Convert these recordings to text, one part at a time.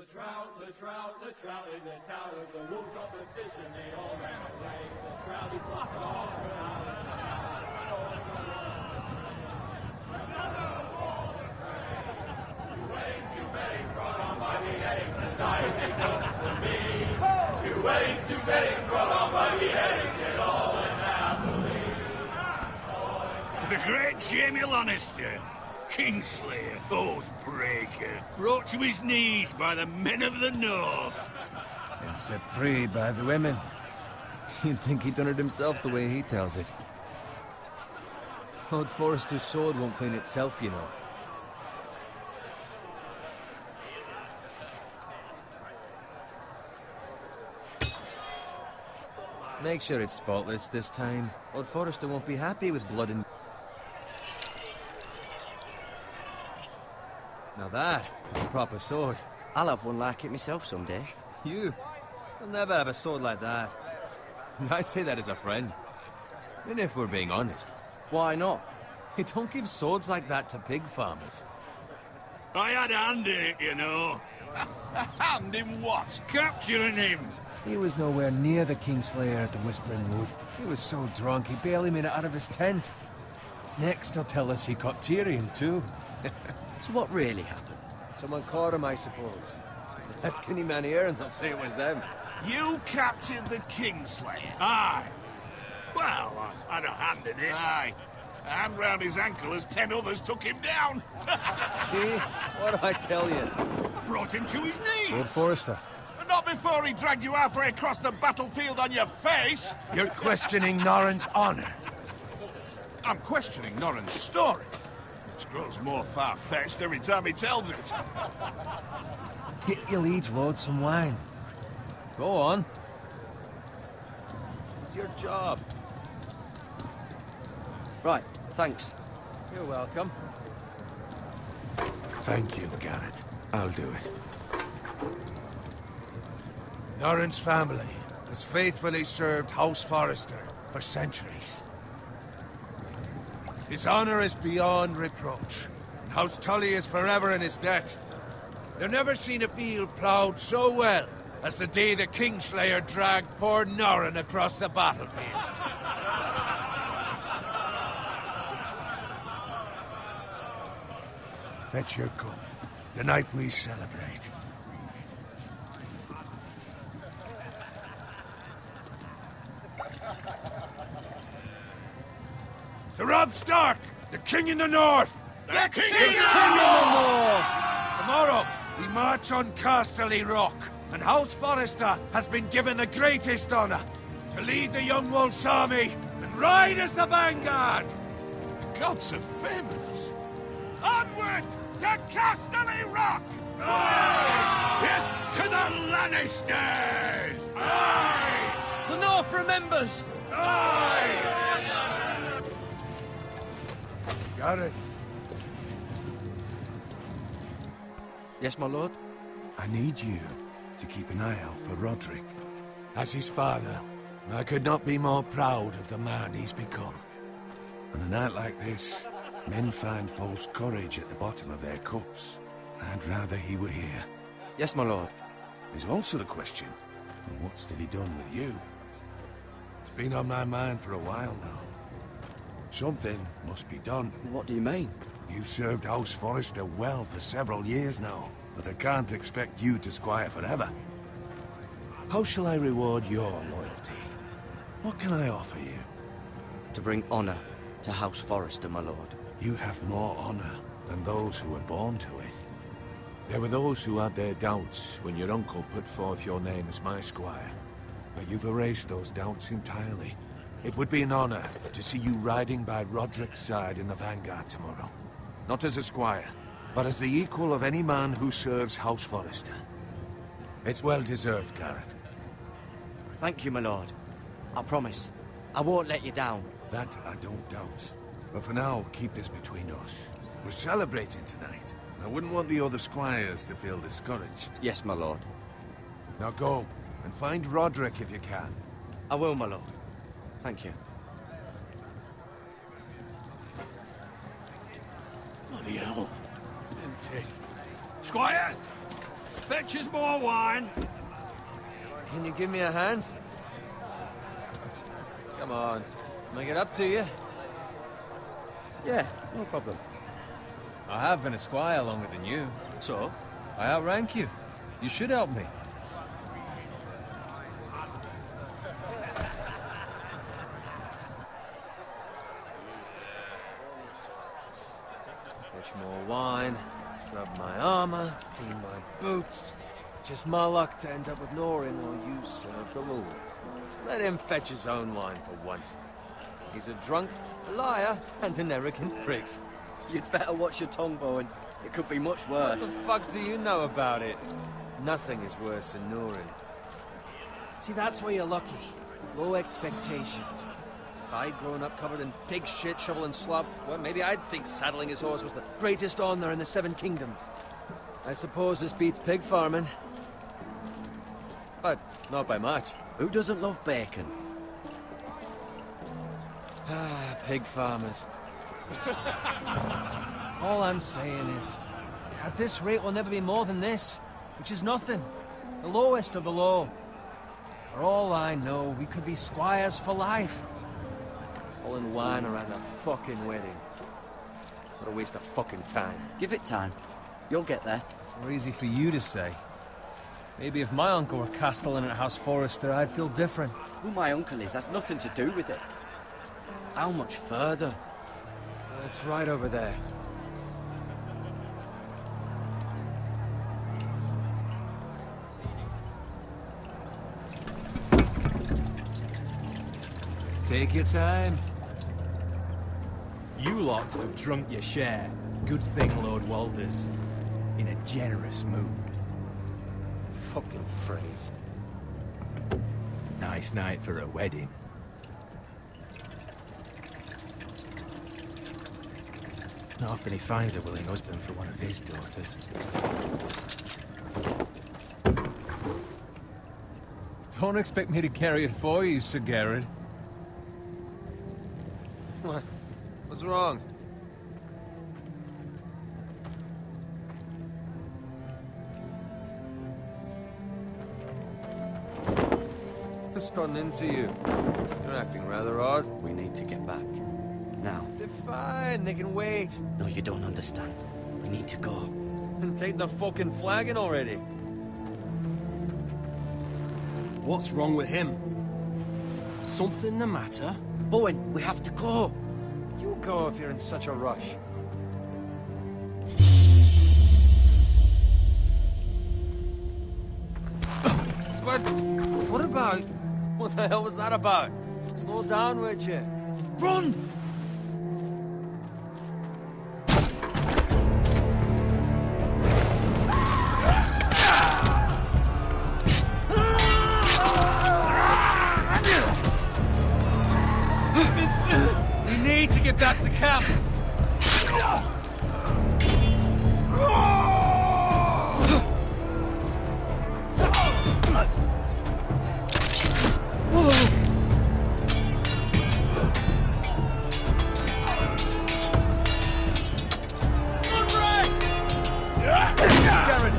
the trout in the towers, the wolves dropped the fish and they all ran away. The trout, he flopped off for hours. Two weddings brought on by beheadings, the dying they comes to me. Two weddings brought on by beheadings, yet all went happily. The great Jamie Lannister, Kingslayer, Oathbreaker, brought to his knees by the men of the North. And set free by the women. You'd think he'd done it himself the way he tells it. Lord Forrester's sword won't clean itself, you know. Make sure it's spotless this time. Lord Forrester won't be happy with blood and... Now that is a proper sword. I'll have one like it myself someday. You? You'll never have a sword like that. I say that as a friend. And if we're being honest. Why not? You don't give swords like that to pig farmers. I had a hand in it, you know. A hand in what? Capturing him. He was nowhere near the Kingslayer at the Whispering Wood. He was so drunk he barely made it out of his tent. Next he'll tell us he caught Tyrion too. So what really happened? Someone caught him, I suppose. Ask any man here and they'll say it was them. You captured the Kingslayer? Aye. Well, I had a hand in it. Aye. A hand round his ankle as 10 others took him down. See? What do I tell you? Brought him to his knees. Lord Forrester. Not before he dragged you halfway across the battlefield on your face. You're questioning Norrin's honor. I'm questioning Norrin's story, which grows more far-fetched every time he tells it. Get your liege lord some wine. Go on. It's your job. Right, thanks. You're welcome. Thank you, Garrett. I'll do it. Norrin's family has faithfully served House Forrester for centuries. His honor is beyond reproach, and House Tully is forever in his debt. They've never seen a field ploughed so well as the day the Kingslayer dragged poor Norrin across the battlefield. Fetch your cup. Tonight we celebrate. To Robb Stark, the King in the North! The King in the North! Tomorrow, we march on Casterly Rock, and House Forrester has been given the greatest honor to lead the Young Wolf's army and ride as the vanguard! Gods have favored us. Onward to Casterly Rock! Aye! Death to the Lannisters! Aye! The North remembers! Aye! Got it. Yes, my lord? I need you to keep an eye out for Roderick. As his father, I could not be more proud of the man he's become. On a night like this, men find false courage at the bottom of their cups. I'd rather he were here. Yes, my lord. There's also the question of what's to be done with you. It's been on my mind for a while now. Something must be done. What do you mean? You've served House Forrester well for several years now, but I can't expect you to squire forever. How shall I reward your loyalty? What can I offer you? To bring honor to House Forrester, my lord. You have more honor than those who were born to it. There were those who had their doubts when your uncle put forth your name as my squire. But you've erased those doubts entirely. It would be an honor to see you riding by Roderick's side in the vanguard tomorrow. Not as a squire, but as the equal of any man who serves House Forrester. It's well deserved, Garrett. Thank you, my lord. I promise. I won't let you down. That I don't doubt. But for now, keep this between us. We're celebrating tonight. I wouldn't want the other squires to feel discouraged. Yes, my lord. Now go, and find Roderick if you can. I will, my lord. Thank you. Bloody hell. Squire! Fetch us more wine. Can you give me a hand? Come on. Make it up to you. Yeah, no problem. I have been a squire longer than you. So? I outrank you. You should help me. Fetch more wine, scrub my armor, clean my boots. Just my luck to end up with Norin while you serve the Lord. Let him fetch his own wine for once. He's a drunk, a liar, and an arrogant prick. You'd better watch your tongue, Bowen. It could be much worse. What the fuck do you know about it? Nothing is worse than Norin. See, that's where you're lucky. Low expectations. If I'd grown up covered in pig shit, shovel and slop, well, maybe I'd think saddling his horse was the greatest honor in the Seven Kingdoms. I suppose this beats pig farming. But not by much. Who doesn't love bacon? Ah, pig farmers. All I'm saying is, at this rate we'll never be more than this, which is nothing. The lowest of the low. For all I know, we could be squires for life. All in wine around a fucking wedding. What a waste of fucking time. Give it time. You'll get there. More easy for you to say. Maybe if my uncle were castellan at House Forrester, I'd feel different. Who my uncle is, that's nothing to do with it. How much further? It's right over there. Take your time. You lot have drunk your share. Good thing Lord Walder's in a generous mood. Fucking phrase. Nice night for a wedding. Not often he finds a willing husband for one of his daughters. Don't expect me to carry it for you, Sir Garrett. What? What's wrong? What's gotten into you? You're acting rather odd. We need to get back. Now. They're fine, they can wait. No, you don't understand. We need to go. And take the fucking flagon already. What's wrong with him? Something the matter? Bowen, we have to go. You go if you're in such a rush. But what about... What the hell was that about? Slow down, would you? Run! We need to get back to camp. Garrett,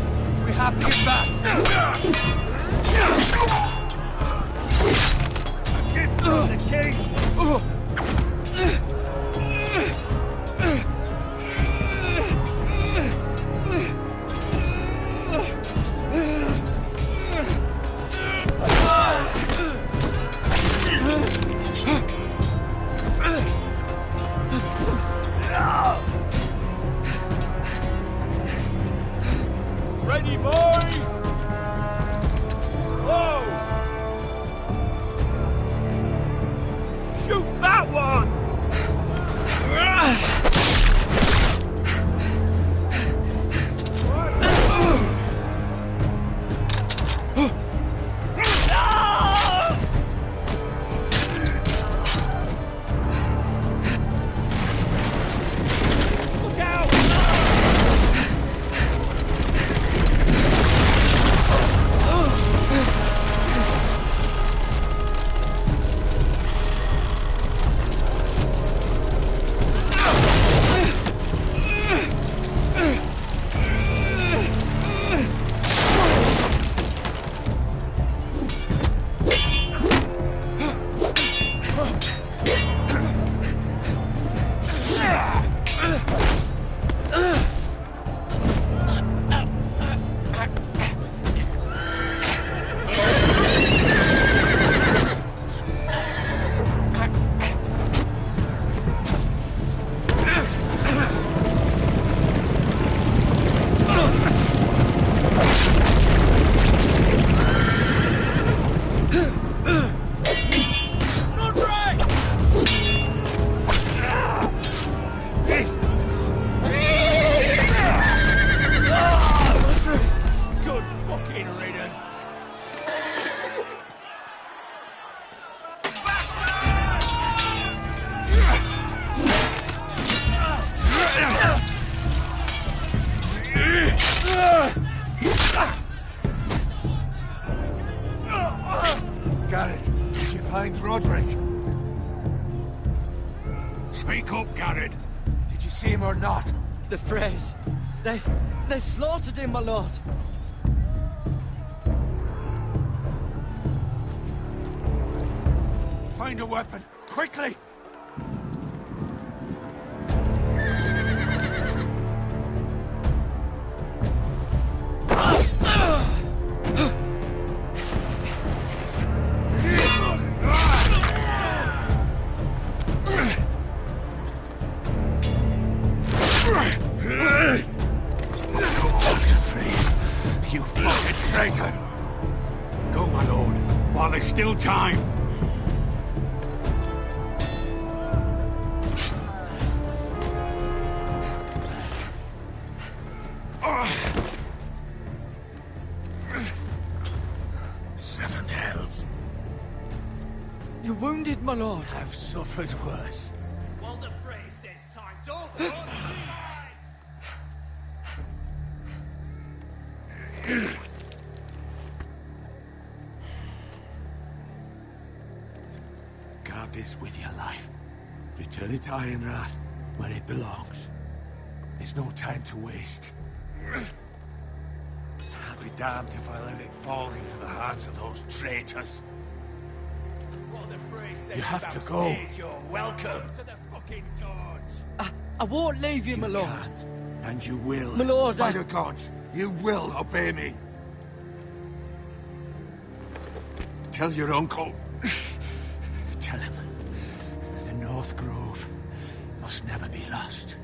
we have to get back. A gift from the king. Garrett, did you find Roderick? Speak up, Garrett. Did you see him or not? The Freys. They slaughtered him, my lord. Find a weapon, quickly! You fucking traitor! Go, my lord. While there's still time. Seven hells. You're wounded, my lord. I've suffered worse. Walder Frey says time to Guard this with your life. Return it to Ironrath, where it belongs. There's no time to waste. I'll be damned if I let it fall into the hands of those traitors. Walder Frey says You have to go. You're welcome to the fucking torch. I won't leave you, my lord. Can, and you will. My lord, By I- the gods, you will obey me. Tell your uncle. Tell him the North Grove must never be lost.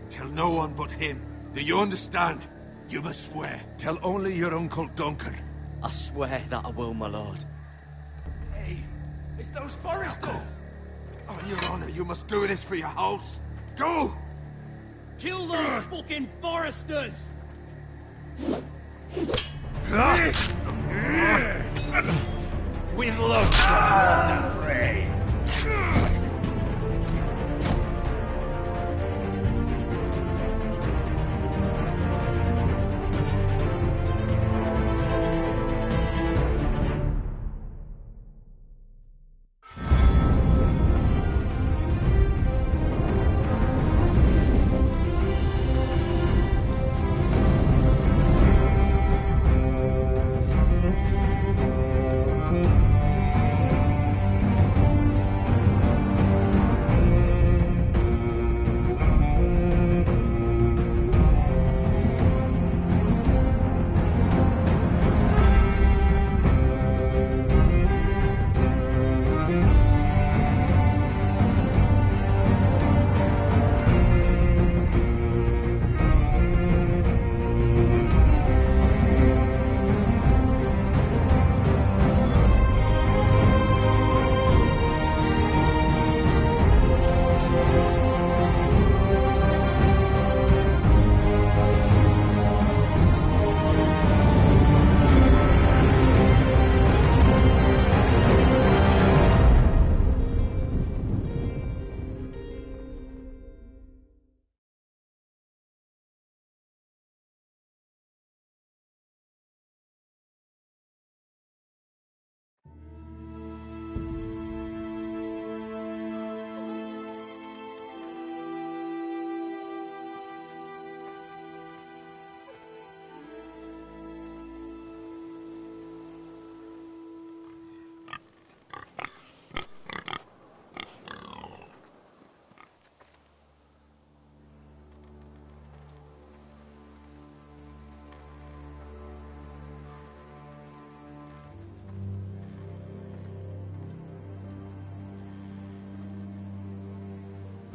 Tell no one but him. Do you understand? You must swear. Tell only your Uncle Duncan. I swear that I will, my lord. Hey, it's those foresters. Go. On your honor, you must do this for your house. Go! Kill those fucking foresters. With love from Walder Frey.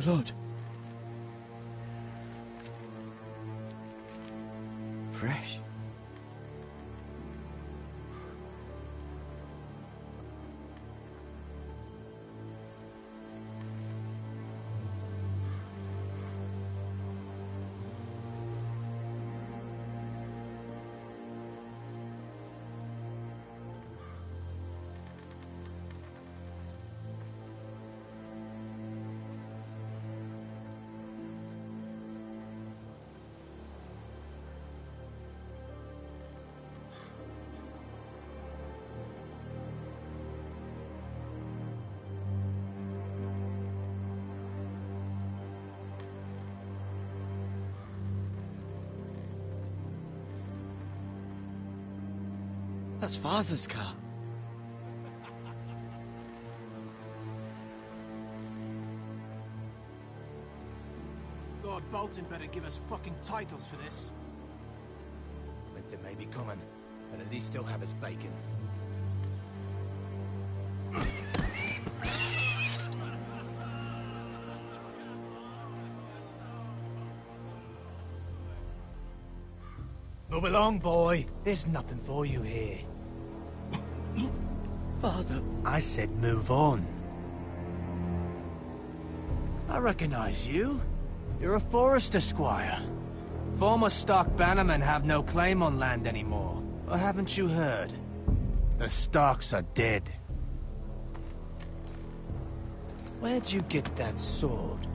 Lord. Fresh. That's Father's car. Lord Bolton better give us fucking titles for this. Winter may be coming, but at least he'll have his bacon. Move along, boy. There's nothing for you here. Father. I said move on. I recognize you. You're a Forrester squire. Former Stark bannermen have no claim on land anymore. Or haven't you heard? The Starks are dead. Where'd you get that sword?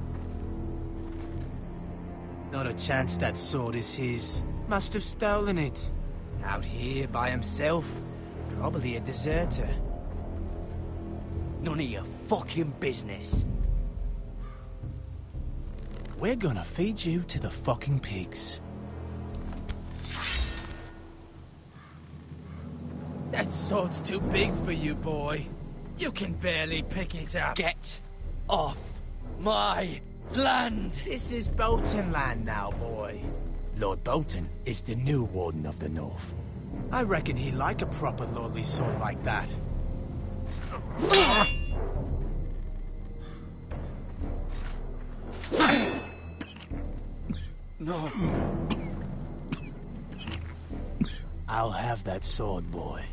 Not a chance that sword is his. Must have stolen it. Out here by himself. Probably a deserter. None of your fucking business. We're gonna feed you to the fucking pigs. That sword's too big for you, boy. You can barely pick it up. Get off my land! This is Bolton land now, boy. Lord Bolton is the new Warden of the North. I reckon he'd like a proper lordly sword like that. No. I'll have that sword, boy.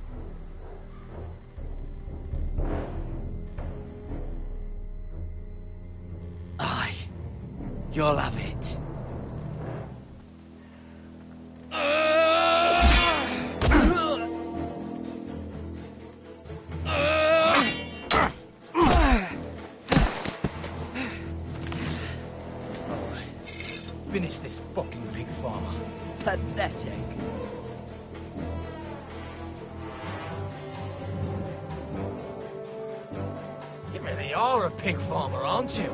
Aye. You'll have it. Finish this fucking pig farmer. Pathetic. You really are a pig farmer, aren't you?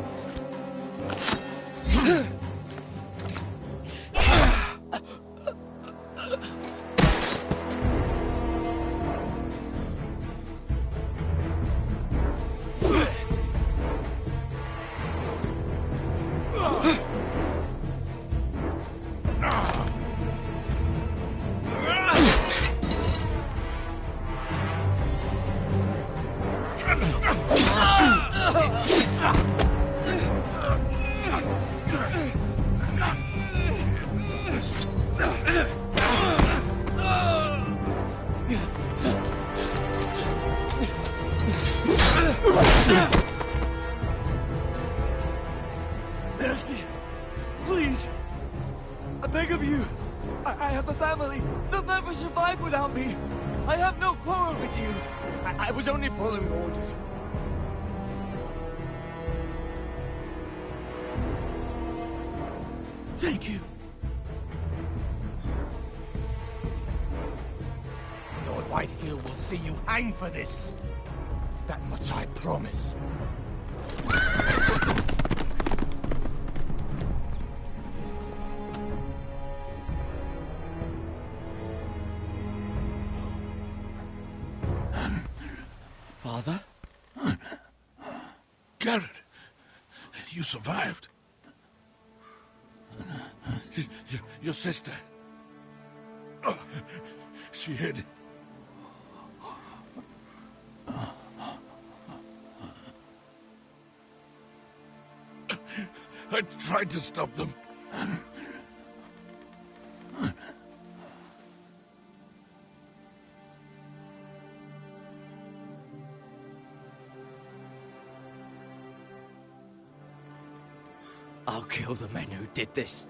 Mercy! Please! I beg of you! I have a family! They'll never survive without me! I have no quarrel with you! I was only following orders. Thank you. Lord Whitehill will see you hang for this. That much I promise. Father? Garrett, you survived. Your sister. Oh, she hid. I tried to stop them. I'll kill the men who did this.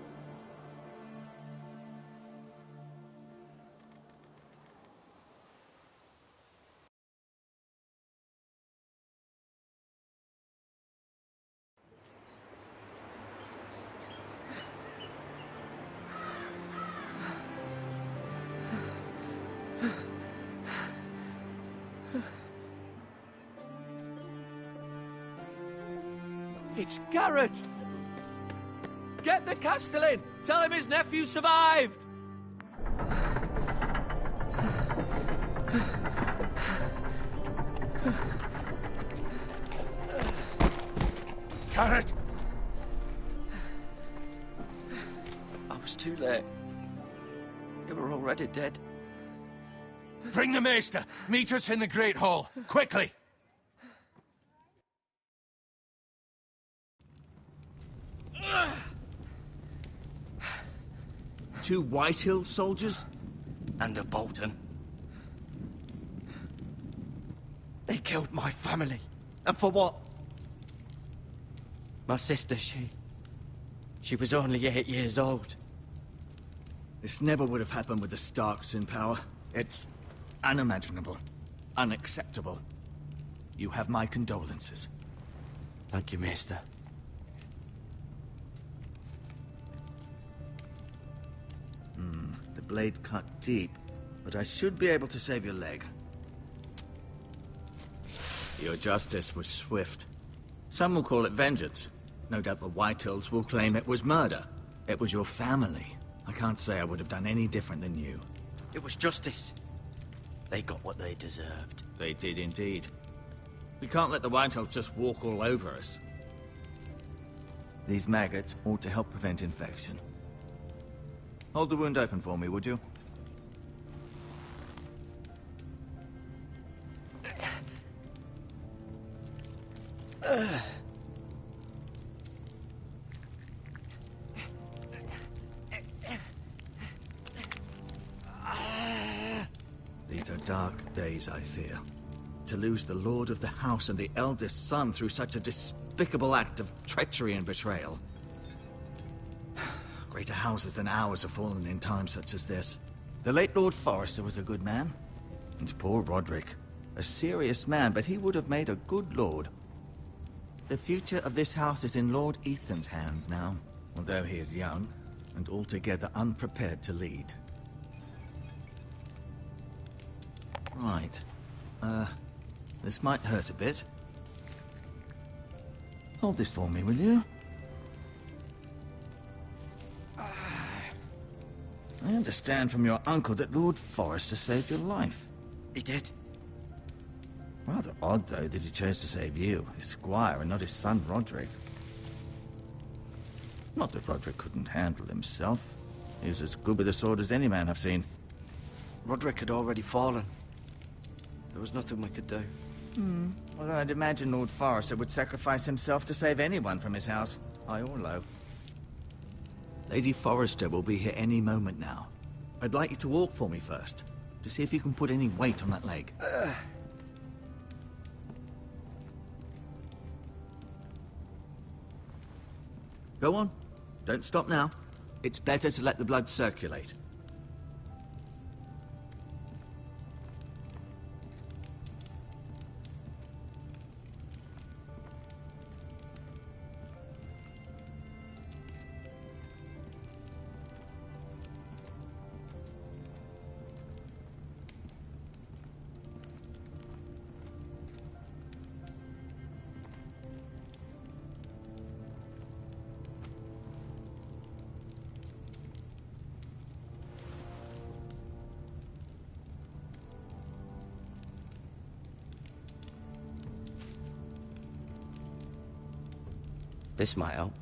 It's Garrett! Get the Castellan! Tell him his nephew survived! Garrett! I was too late. You were already dead. Bring the Maester! Meet us in the Great Hall, quickly! 2 Whitehill soldiers? And a Bolton. They killed my family. And for what? My sister, she was only 8 years old. This never would have happened with the Starks in power. It's unimaginable. Unacceptable. You have my condolences. Thank you, Maester. The blade cut deep, but I should be able to save your leg. Your justice was swift. Some will call it vengeance. No doubt the Whitehills will claim it was murder. It was your family. I can't say I would have done any different than you. It was justice. They got what they deserved. They did indeed. We can't let the Whitehills just walk all over us. These maggots ought to help prevent infection. Hold the wound open for me, would you? These are dark days, I fear. To lose the Lord of the House and the eldest son through such a despicable act of treachery and betrayal. Greater houses than ours have fallen in times such as this. The late Lord Forrester was a good man. And poor Roderick. A serious man, but he would have made a good lord. The future of this house is in Lord Ethan's hands now, although he is young and altogether unprepared to lead. Right. This might hurt a bit. Hold this for me, will you? I understand from your uncle that Lord Forrester saved your life. He did. Rather odd, though, that he chose to save you, his squire, and not his son, Roderick. Not that Roderick couldn't handle himself. He was as good with a sword as any man I've seen. Roderick had already fallen. There was nothing we could do. Although I'd imagine Lord Forrester would sacrifice himself to save anyone from his house, high or low. Lady Forrester will be here any moment now. I'd like you to walk for me first, to see if you can put any weight on that leg. Go on. Don't stop now. It's better to let the blood circulate. This might help.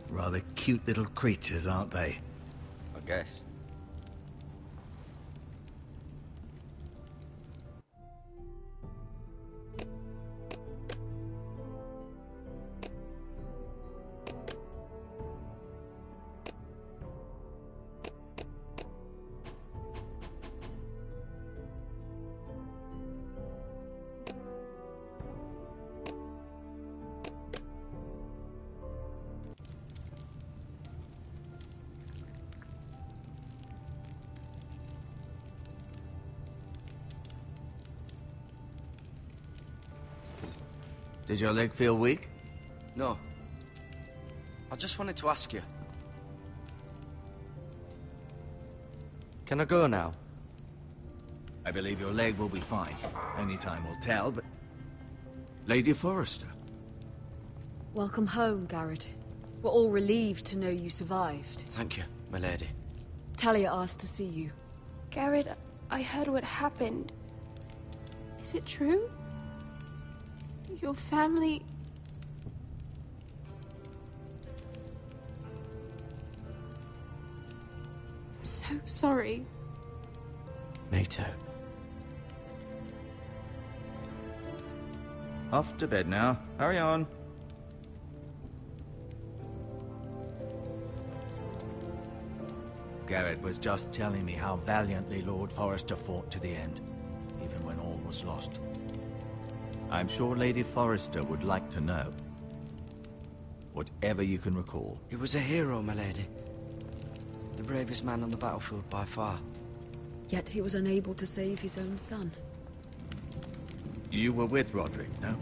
Rather cute little creatures, aren't they? I guess. Did your leg feel weak? No. I just wanted to ask you. Can I go now? I believe your leg will be fine. Only time will tell, but... Lady Forrester. Welcome home, Garrett. We're all relieved to know you survived. Thank you, my lady. Talia asked to see you. Garrett, I heard what happened. Is it true? Your family... I'm so sorry. Me too. Off to bed now. Hurry on. Garrett was just telling me how valiantly Lord Forrester fought to the end, even when all was lost. I'm sure Lady Forrester would like to know. Whatever you can recall. He was a hero, my lady. The bravest man on the battlefield by far. Yet he was unable to save his own son. You were with Roderick, no?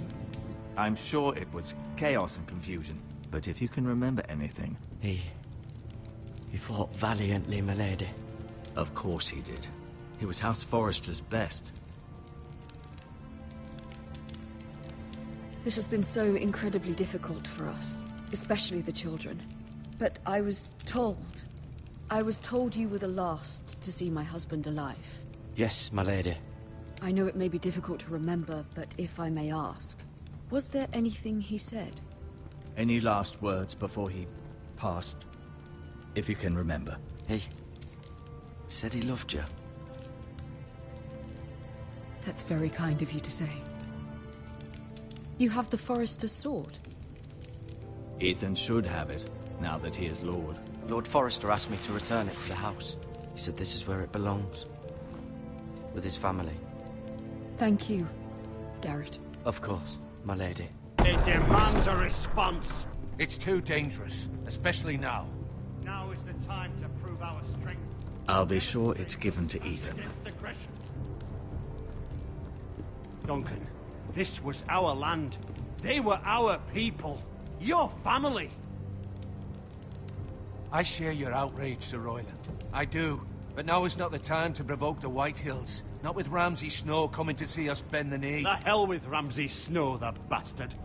I'm sure it was chaos and confusion, but if you can remember anything... He fought valiantly, my lady. Of course he did. He was House Forrester's best. This has been so incredibly difficult for us, especially the children. But I was told you were the last to see my husband alive. Yes, my lady. I know it may be difficult to remember, but if I may ask, was there anything he said? Any last words before he passed? If you can remember. He said he loved you. That's very kind of you to say. You have the Forrester's sword. Ethan should have it, now that he is Lord. Lord Forrester asked me to return it to the house. He said this is where it belongs. With his family. Thank you, Garrett. Of course, my lady. It demands a response. It's too dangerous, especially now. Now is the time to prove our strength. I'll be sure it's given to Ethan. Against aggression. Duncan, this was our land. They were our people. Your family. I share your outrage, Sir Royland. I do. But now is not the time to provoke the Whitehills. Not with Ramsay Snow coming to see us bend the knee. The hell with Ramsay Snow, the bastard.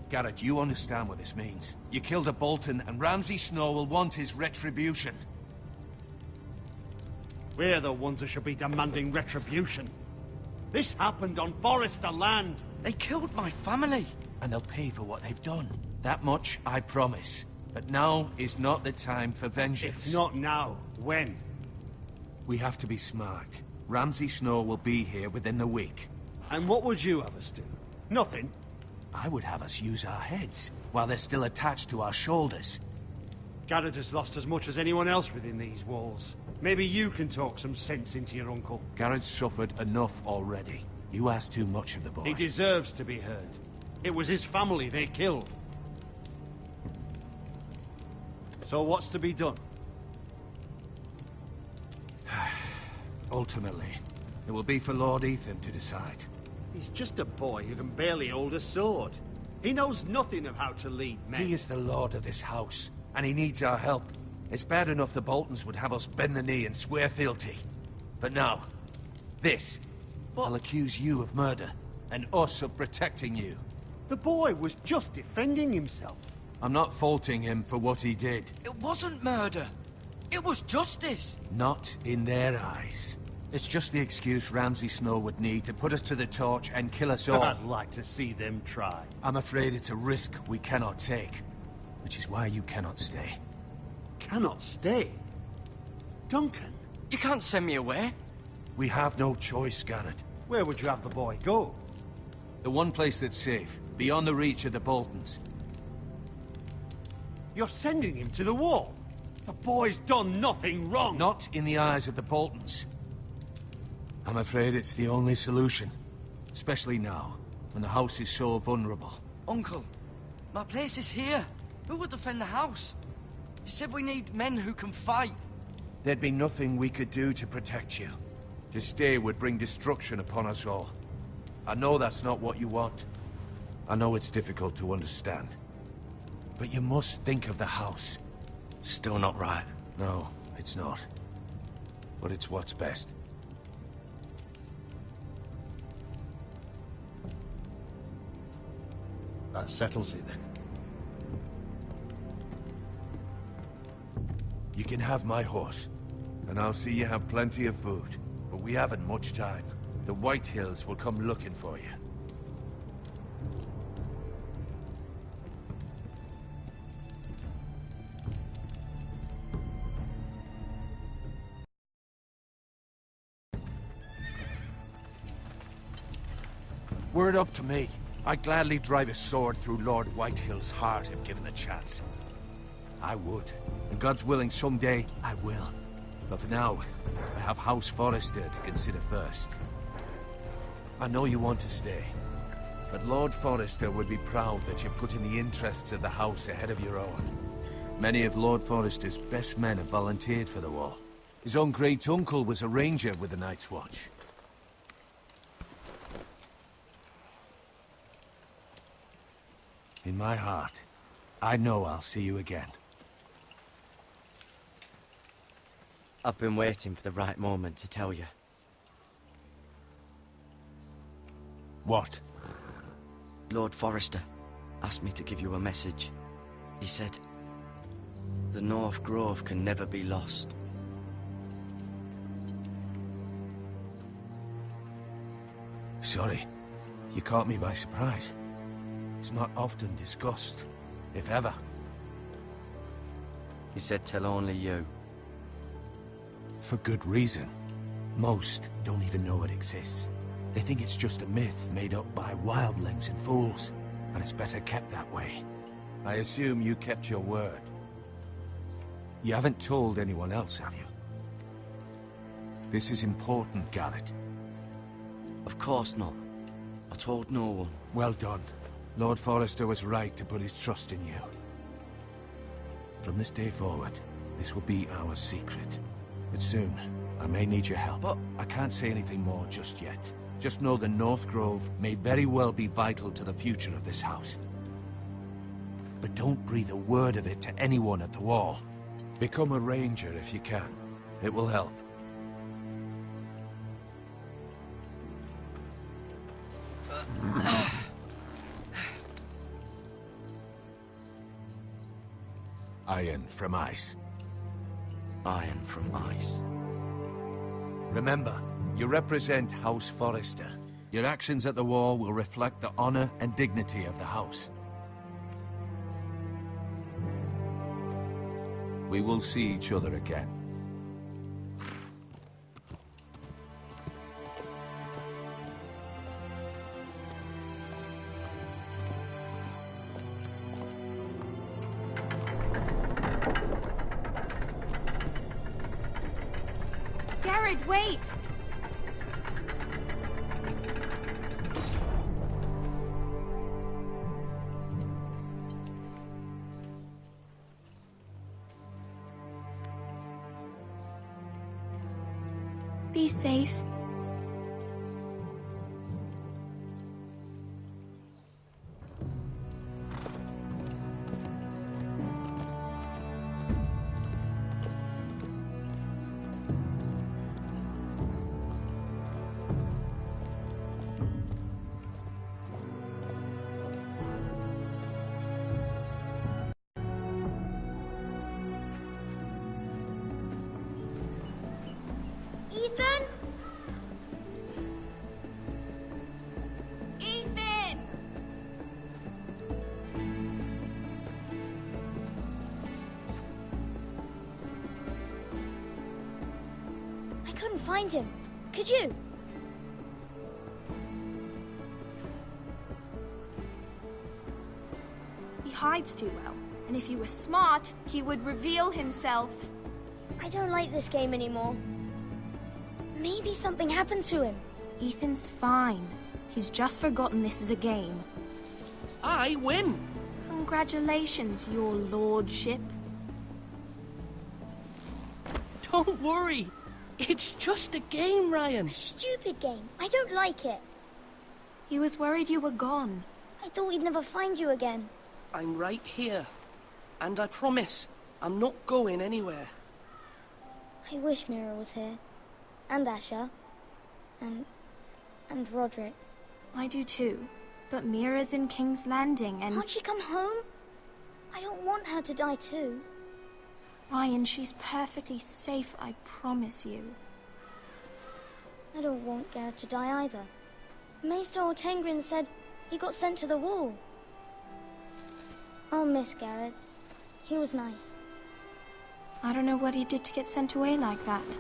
Garrett, you understand what this means. You killed a Bolton, and Ramsay Snow will want his retribution. We're the ones that should be demanding retribution. This happened on Forrester land. They killed my family. And they'll pay for what they've done. That much, I promise. But now is not the time for vengeance. If not now, when? We have to be smart. Ramsay Snow will be here within the week. And what would you have us do? Nothing? I would have us use our heads, while they're still attached to our shoulders. Garrett has lost as much as anyone else within these walls. Maybe you can talk some sense into your uncle. Garrett's suffered enough already. You ask too much of the boy. He deserves to be heard. It was his family they killed. So what's to be done? Ultimately, it will be for Lord Ethan to decide. He's just a boy who can barely hold a sword. He knows nothing of how to lead men. He is the lord of this house, and he needs our help. It's bad enough the Boltons would have us bend the knee and swear fealty. But now, this. I'll accuse you of murder, and us of protecting you. The boy was just defending himself. I'm not faulting him for what he did. It wasn't murder. It was justice. Not in their eyes. It's just the excuse Ramsay Snow would need to put us to the torch and kill us all. I'd like to see them try. I'm afraid it's a risk we cannot take. Which is why you cannot stay. Cannot stay? Duncan? You can't send me away. We have no choice, Garrett. Where would you have the boy go? The one place that's safe, beyond the reach of the Boltons. You're sending him to the wall? The boy's done nothing wrong! Not in the eyes of the Boltons. I'm afraid it's the only solution. Especially now, when the house is so vulnerable. Uncle, my place is here. Who will defend the house? You said we need men who can fight. There'd be nothing we could do to protect you. To stay would bring destruction upon us all. I know that's not what you want. I know it's difficult to understand. But you must think of the house. Still not right. No, it's not. But it's what's best. That settles it then. You can have my horse, and I'll see you have plenty of food. But we haven't much time. The White Hills will come looking for you. Were it up to me, I'd gladly drive a sword through Lord Whitehill's heart if given a chance. I would. And God's willing, someday I will. But for now, I have House Forrester to consider first. I know you want to stay, but Lord Forrester would be proud that you're putting the interests of the house ahead of your own. Many of Lord Forrester's best men have volunteered for the Wall. His own great-uncle was a ranger with the Night's Watch. In my heart, I know I'll see you again. I've been waiting for the right moment to tell you. What? Lord Forrester asked me to give you a message. He said, the North Grove can never be lost. Sorry, you caught me by surprise. It's not often discussed, if ever. He said tell only you. For good reason. Most don't even know it exists. They think it's just a myth made up by wildlings and fools, and it's better kept that way. I assume you kept your word. You haven't told anyone else, have you? This is important, Garrett. Of course not. I told no one. Well done. Lord Forrester was right to put his trust in you. From this day forward, this will be our secret. But soon, I may need your help. But I can't say anything more just yet. Just know the North Grove may very well be vital to the future of this house. But don't breathe a word of it to anyone at the Wall. Become a ranger if you can. It will help. Iron from ice. Iron from ice. Remember, you represent House Forrester. Your actions at the Wall will reflect the honor and dignity of the house. We will see each other again. Garrett, wait! Be safe. Ethan? Ethan! I couldn't find him. Could you? He hides too well, and if he was smart, he would reveal himself. I don't like this game anymore. Maybe something happened to him. Ethan's fine. He's just forgotten this is a game. I win! Congratulations, your lordship. Don't worry. It's just a game, Ryan. A stupid game. I don't like it. He was worried you were gone. I thought we'd never find you again. I'm right here. And I promise, I'm not going anywhere. I wish Mira was here. And Asher. And Roderick. I do too. But Mira's in King's Landing and... Can't she come home? I don't want her to die too. Ryan, she's perfectly safe, I promise you. I don't want Garrett to die either. Maester Ortengrin said he got sent to the wall. I'll miss Garrett. He was nice. I don't know what he did to get sent away like that.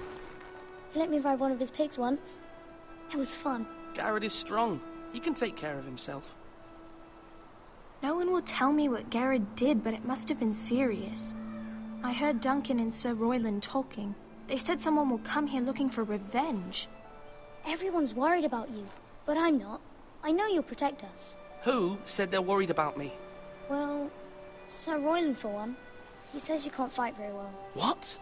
He let me ride one of his pigs once. It was fun. Garrett is strong. He can take care of himself. No one will tell me what Garrett did, but it must have been serious. I heard Duncan and Sir Royland talking. They said someone will come here looking for revenge. Everyone's worried about you, but I'm not. I know you'll protect us. Who said they're worried about me? Well, Sir Royland for one. He says you can't fight very well. What?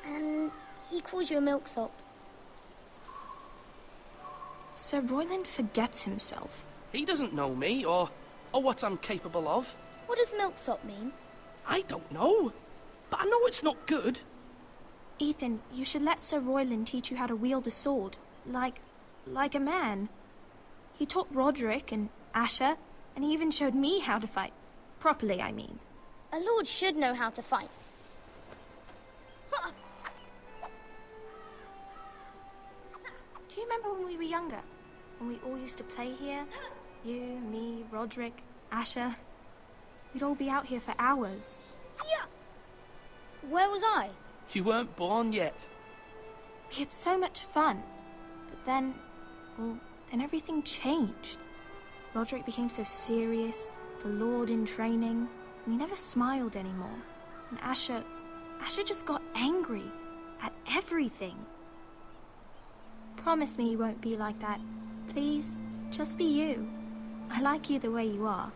And he calls you a milksop. Sir Royland forgets himself. He doesn't know me, or what I'm capable of. What does milksop mean? I don't know, but I know it's not good. Ethan, you should let Sir Royland teach you how to wield a sword. Like a man. He taught Roderick and Asher, and he even showed me how to fight. Properly, I mean. A lord should know how to fight. Do you remember when we were younger? When we all used to play here? You, me, Roderick, Asher. We'd all be out here for hours. Yeah. Where was I? You weren't born yet. We had so much fun. But then, well, then everything changed. Roderick became so serious, the Lord in training, and he never smiled anymore. And Asher just got angry at everything. Promise me you won't be like that. Please, just be you. I like you the way you are.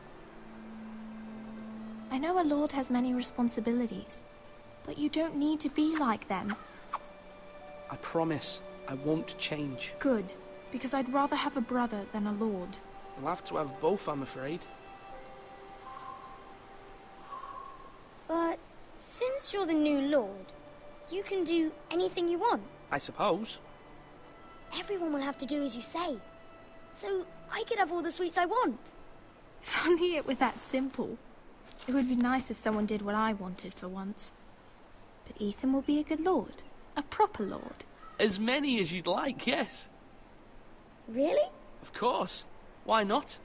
I know a lord has many responsibilities, but you don't need to be like them. I promise I won't change. Good, because I'd rather have a brother than a lord. I'll have to have both, I'm afraid. But since you're the new lord, you can do anything you want. I suppose. Everyone will have to do as you say. So I could have all the sweets I want. If only it were that simple. It would be nice if someone did what I wanted for once. But Ethan will be a good lord. A proper lord. As many as you'd like, yes. Really? Of course. Why not?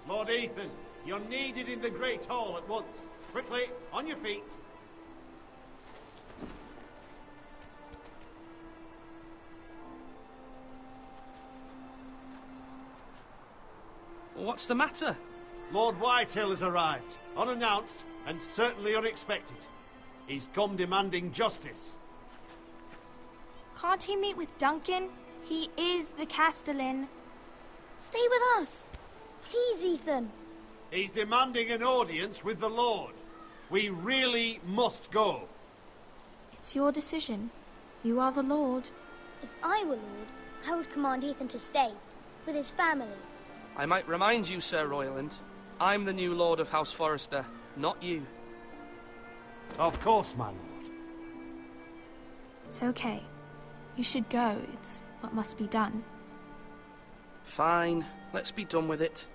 Lord Ethan, you're needed in the Great Hall at once. Quickly, on your feet. What's the matter? Lord Whitehill has arrived, unannounced and certainly unexpected. He's come demanding justice. Can't he meet with Duncan? He is the Castellan. Stay with us. Please, Ethan. He's demanding an audience with the Lord. We really must go. It's your decision. You are the Lord. If I were Lord, I would command Ethan to stay, with his family. I might remind you, Sir Royland, I'm the new Lord of House Forrester, not you. Of course, my lord. It's okay. You should go. It's what must be done. Fine. Let's be done with it.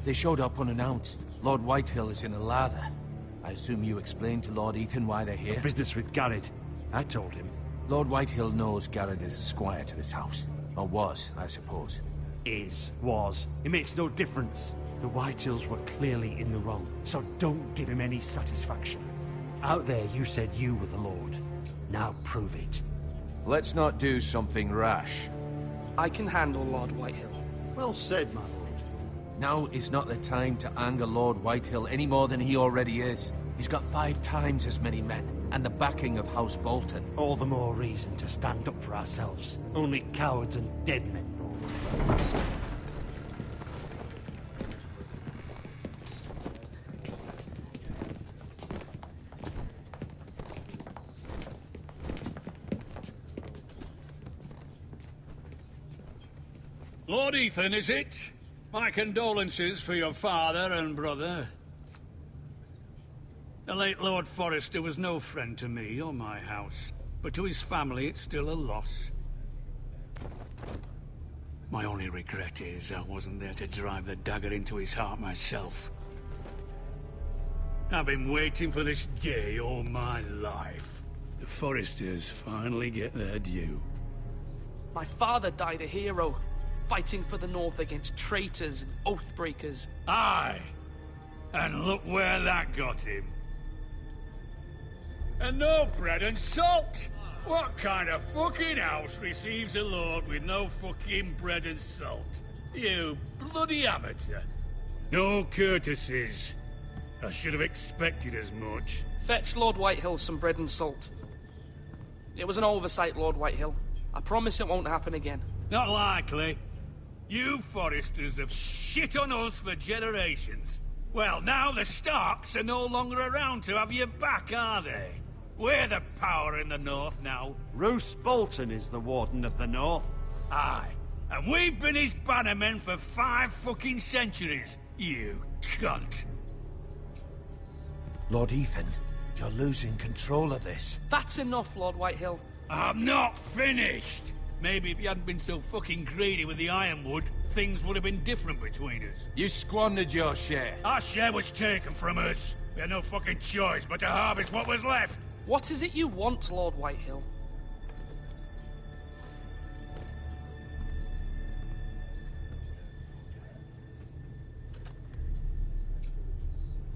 They showed up unannounced. Lord Whitehill is in a lather. I assume you explained to Lord Ethan why they're here? Business with Garrett. I told him. Lord Whitehill knows Garrett is a squire to this house. Or was, I suppose. Was. It makes no difference. The Whitehills were clearly in the wrong, so don't give him any satisfaction. Out there you said you were the Lord. Now prove it. Let's not do something rash. I can handle Lord Whitehill. Well said, my lord. Now is not the time to anger Lord Whitehill any more than he already is. He's got 5 times as many men, and the backing of House Bolton. All the more reason to stand up for ourselves. Only cowards and dead men rule over. Lord Ethan, is it? My condolences for your father and brother. The late Lord Forrester was no friend to me or my house, but to his family it's still a loss. My only regret is I wasn't there to drive the dagger into his heart myself. I've been waiting for this day all my life. The Forresters finally get their due. My father died a hero, fighting for the North against traitors and oathbreakers. Aye, and look where that got him. And no bread and salt! What kind of fucking house receives a lord with no fucking bread and salt? You bloody amateur. No courtesies. I should have expected as much. Fetch Lord Whitehill some bread and salt. It was an oversight, Lord Whitehill. I promise it won't happen again. Not likely. You Forresters have shit on us for generations. Well, now the Starks are no longer around to have your back, are they? We're the power in the North now. Roose Bolton is the Warden of the North. Aye. And we've been his bannermen for 5 fucking centuries, you cunt. Lord Ethan, you're losing control of this. That's enough, Lord Whitehill. I'm not finished! Maybe if you hadn't been so fucking greedy with the ironwood, things would have been different between us. You squandered your share. Our share was taken from us. We had no fucking choice but to harvest what was left. What is it you want, Lord Whitehill?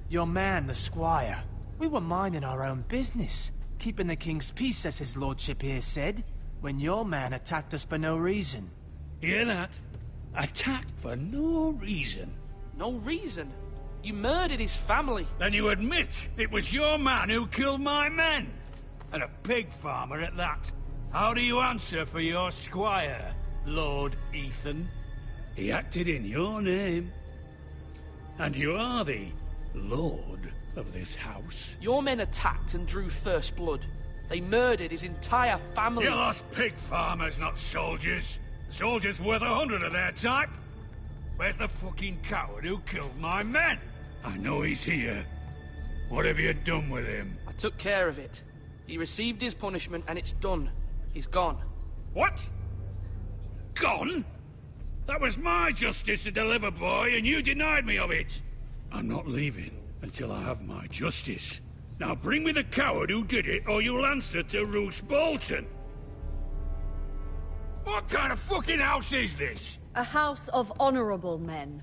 Your man, the squire. We were minding our own business, keeping the king's peace, as his lordship here said, when your man attacked us for no reason. Hear that? Attacked for no reason. No reason? You murdered his family. Then you admit it was your man who killed my men. And a pig farmer at that. How do you answer for your squire, Lord Ethan? He acted in your name. And you are the lord of this house. Your men attacked and drew first blood. They murdered his entire family. You lost pig farmers, not soldiers. Soldiers worth 100 of their type. Where's the fucking coward who killed my men? I know he's here. What have you done with him? I took care of it. He received his punishment and it's done. He's gone. What? Gone? That was my justice to deliver, boy, and you denied me of it. I'm not leaving until I have my justice. Now bring me the coward who did it, or you'll answer to Roose Bolton. What kind of fucking house is this? A house of honorable men.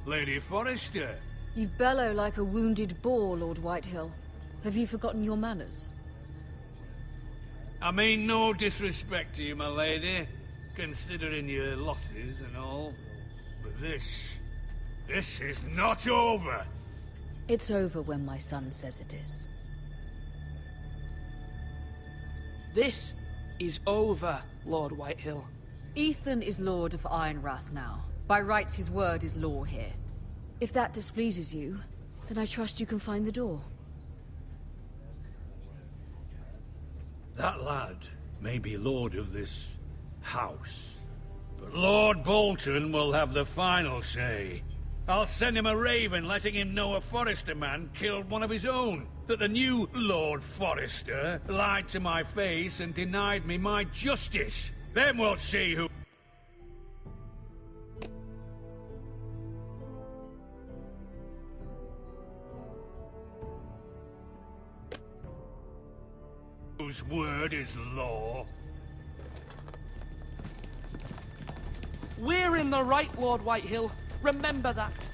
Lady Forrester. You bellow like a wounded boar, Lord Whitehill. Have you forgotten your manners? I mean no disrespect to you, my lady, considering your losses and all. But this is not over. It's over when my son says it is. This is over, Lord Whitehill. Ethan is Lord of Ironrath now. By rights, his word is law here. If that displeases you, then I trust you can find the door. That lad may be lord of this house, but Lord Bolton will have the final say. I'll send him a raven letting him know a Forrester man killed one of his own. That the new Lord Forrester lied to my face and denied me my justice. Then we'll see who... whose word is law. We're in the right, Lord Whitehill. Remember that.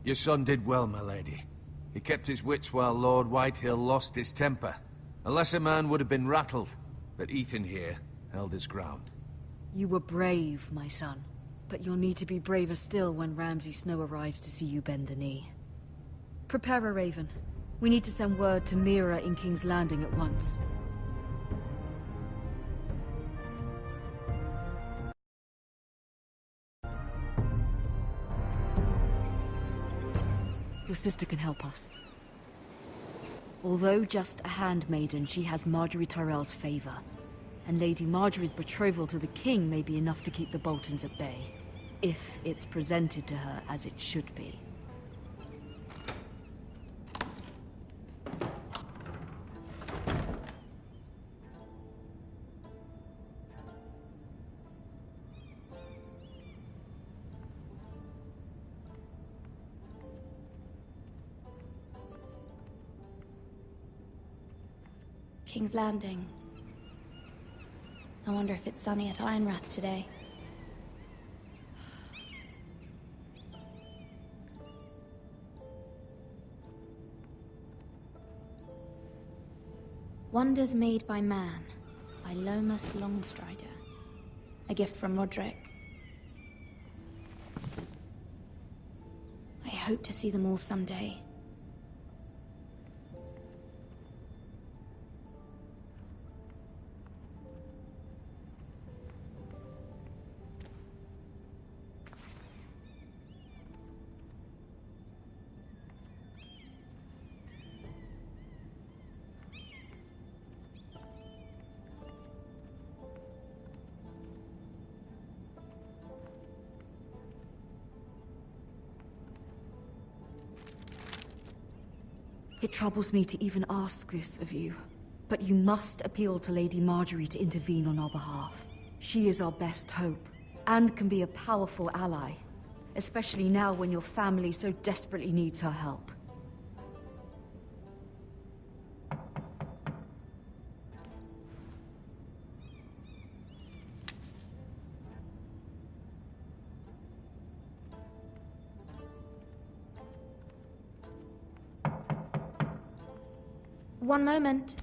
Your son did well, my lady. He kept his wits while Lord Whitehill lost his temper. A lesser man would have been rattled, but Ethan here held his ground. You were brave, my son. But you'll need to be braver still when Ramsay Snow arrives to see you bend the knee. Prepare a raven. We need to send word to Mira in King's Landing at once. Your sister can help us. Although just a handmaiden, she has Marjorie Tyrell's favor. And Lady Marjorie's betrothal to the king may be enough to keep the Boltons at bay. If it's presented to her as it should be. King's Landing. I wonder if it's sunny at Ironrath today. Wonders Made by Man, by Lomas Longstrider. A gift from Roderick. I hope to see them all someday. It troubles me to even ask this of you, but you must appeal to Lady Marjorie to intervene on our behalf. She is our best hope, and can be a powerful ally, especially now when your family so desperately needs her help. One moment.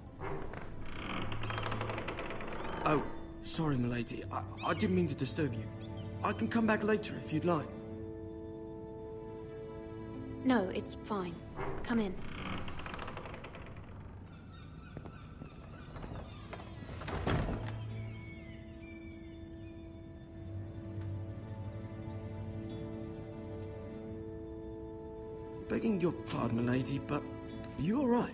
Oh, sorry, milady. I didn't mean to disturb you. I can come back later if you'd like. No, it's fine. Come in. Begging your pardon, milady, but you all right?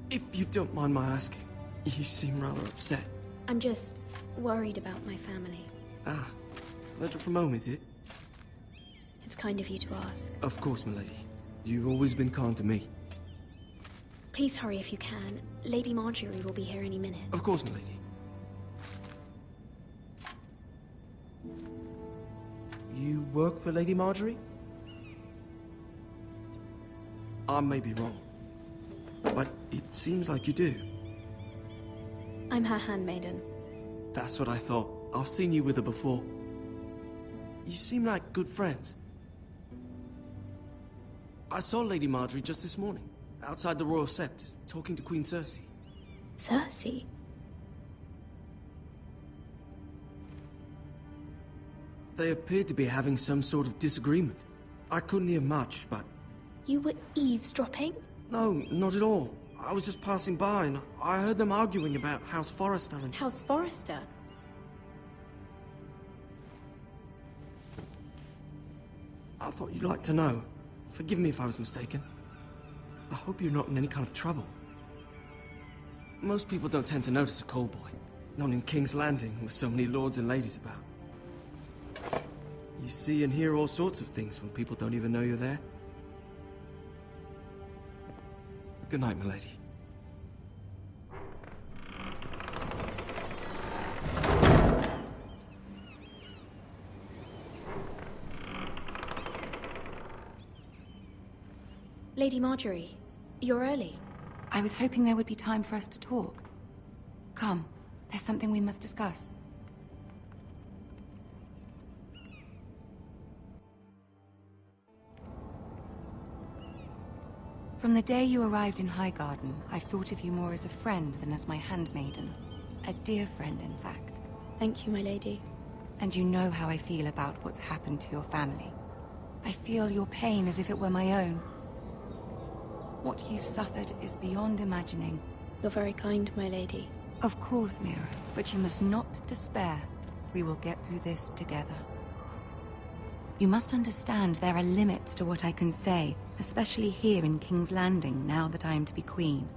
If you don't mind my asking, you seem rather upset. I'm just worried about my family. Ah, letter from home, is it? It's kind of you to ask. Of course, milady. You've always been kind to me. Please hurry if you can. Lady Marjorie will be here any minute. Of course, milady. You work for Lady Marjorie? I may be wrong, but it seems like you do. I'm her handmaiden. That's what I thought. I've seen you with her before. You seem like good friends. I saw Lady Marjorie just this morning, outside the Royal Sept, talking to Queen Cersei. Cersei? They appeared to be having some sort of disagreement. I couldn't hear much, but... You were eavesdropping? No, not at all. I was just passing by and I heard them arguing about House Forrester and... House Forrester? I thought you'd like to know. Forgive me if I was mistaken. I hope you're not in any kind of trouble. Most people don't tend to notice a callboy. Not in King's Landing, with so many lords and ladies about. You see and hear all sorts of things when people don't even know you're there. Good night, milady. Lady Marjorie, you're early. I was hoping there would be time for us to talk. Come, there's something we must discuss. From the day you arrived in Highgarden, I've thought of you more as a friend than as my handmaiden. A dear friend, in fact. Thank you, my lady. And you know how I feel about what's happened to your family. I feel your pain as if it were my own. What you've suffered is beyond imagining. You're very kind, my lady. Of course, Mira, but you must not despair. We will get through this together. You must understand there are limits to what I can say, especially here in King's Landing, now that I am to be queen.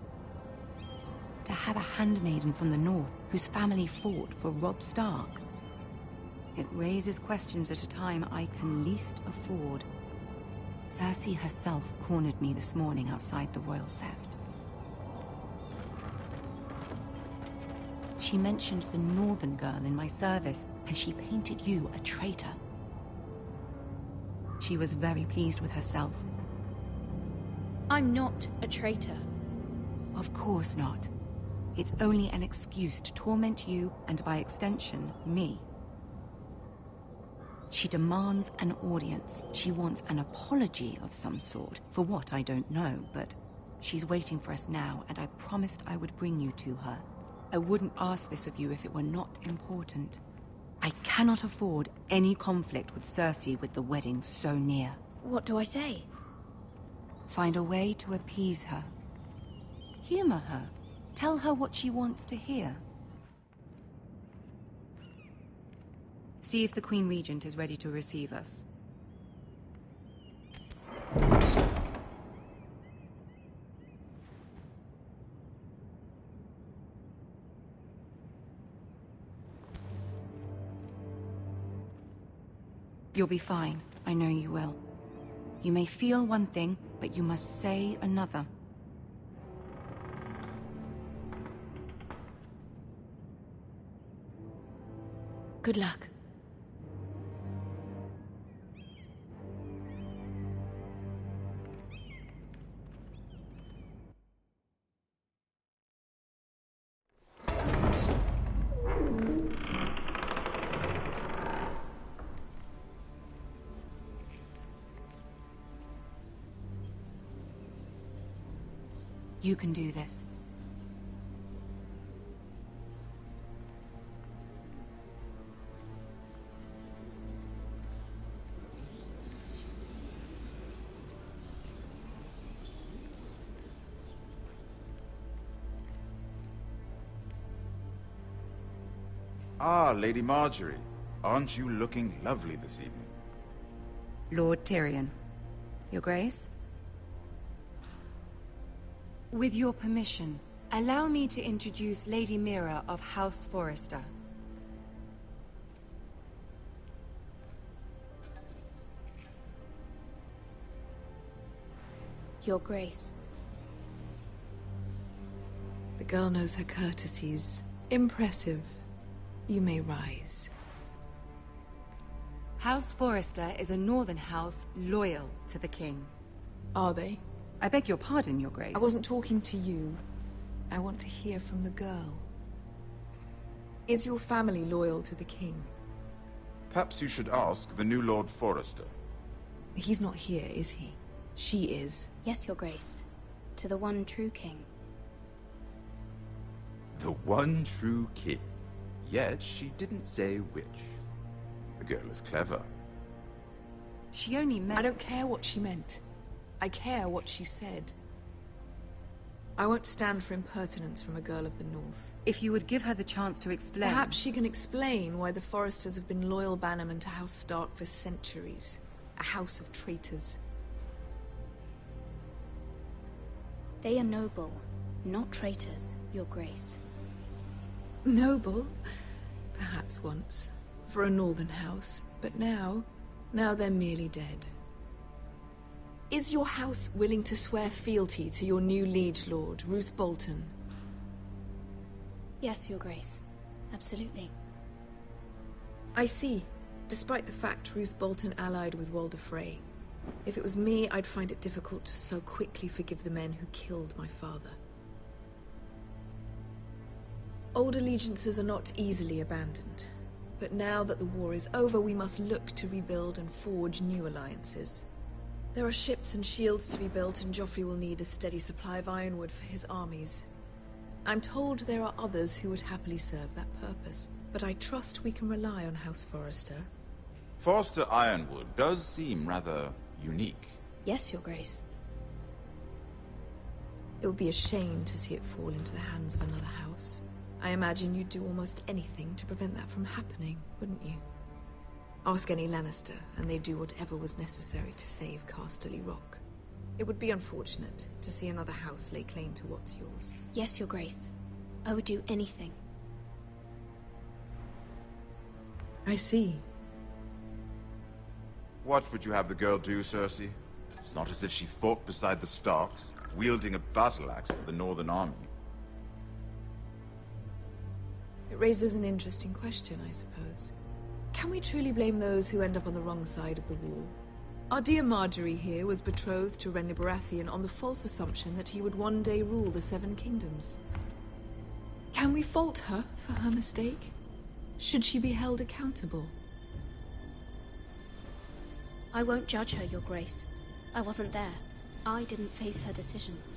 To have a handmaiden from the north whose family fought for Robb Stark. It raises questions at a time I can least afford. Cersei herself cornered me this morning outside the Royal Sept. She mentioned the northern girl in my service, and she painted you a traitor. She was very pleased with herself. I'm not a traitor. Of course not. It's only an excuse to torment you, and by extension, me. She demands an audience. She wants an apology of some sort, for what I don't know, but she's waiting for us now, and I promised I would bring you to her. I wouldn't ask this of you if it were not important. I cannot afford any conflict with Cersei with the wedding so near. What do I say? Find a way to appease her. Humor her. Tell her what she wants to hear. See if the Queen Regent is ready to receive us. You'll be fine. I know you will. You may feel one thing, but you must say another. Good luck. You can do this. Ah, Lady Marjorie. Aren't you looking lovely this evening? Lord Tyrion. Your Grace? With your permission, allow me to introduce Lady Mira of House Forrester. Your Grace. The girl knows her courtesies. Impressive. You may rise. House Forrester is a northern house loyal to the king. Are they? I beg your pardon, Your Grace. I wasn't talking to you. I want to hear from the girl. Is your family loyal to the king? Perhaps you should ask the new Lord Forrester. He's not here, is he? She is. Yes, Your Grace. To the one true king. The one true king. Yet she didn't say which. The girl is clever. She only meant... I don't care what she meant. I care what she said. I won't stand for impertinence from a girl of the North. If you would give her the chance to explain... Perhaps she can explain why the Forresters have been loyal bannermen to House Stark for centuries. A house of traitors. They are noble, not traitors, Your Grace. Noble? Perhaps once. For a northern house. But now they're merely dead. Is your house willing to swear fealty to your new liege lord, Roose Bolton? Yes, Your Grace. Absolutely. I see. Despite the fact Roose Bolton allied with Walder Frey. If it was me, I'd find it difficult to so quickly forgive the men who killed my father. Old allegiances are not easily abandoned. But now that the war is over, we must look to rebuild and forge new alliances. There are ships and shields to be built, and Joffrey will need a steady supply of ironwood for his armies. I'm told there are others who would happily serve that purpose, but I trust we can rely on House Forrester. Forrester Ironwood does seem rather unique. Yes, Your Grace. It would be a shame to see it fall into the hands of another house. I imagine you'd do almost anything to prevent that from happening, wouldn't you? Ask any Lannister, and they'd do whatever was necessary to save Casterly Rock. It would be unfortunate to see another house lay claim to what's yours. Yes, Your Grace. I would do anything. I see. What would you have the girl do, Cersei? It's not as if she fought beside the Starks, wielding a battle axe for the Northern Army. It raises an interesting question, I suppose. Can we truly blame those who end up on the wrong side of the war? Our dear Marjorie here was betrothed to Renly Baratheon on the false assumption that he would one day rule the Seven Kingdoms. Can we fault her for her mistake? Should she be held accountable? I won't judge her, Your Grace. I wasn't there. I didn't face her decisions.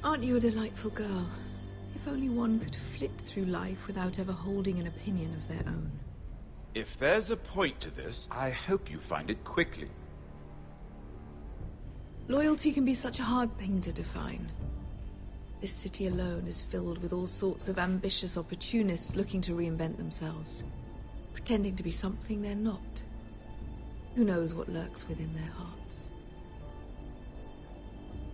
Aren't you a delightful girl? If only one could flit through life without ever holding an opinion of their own. If there's a point to this, I hope you find it quickly. Loyalty can be such a hard thing to define. This city alone is filled with all sorts of ambitious opportunists looking to reinvent themselves, pretending to be something they're not. Who knows what lurks within their hearts?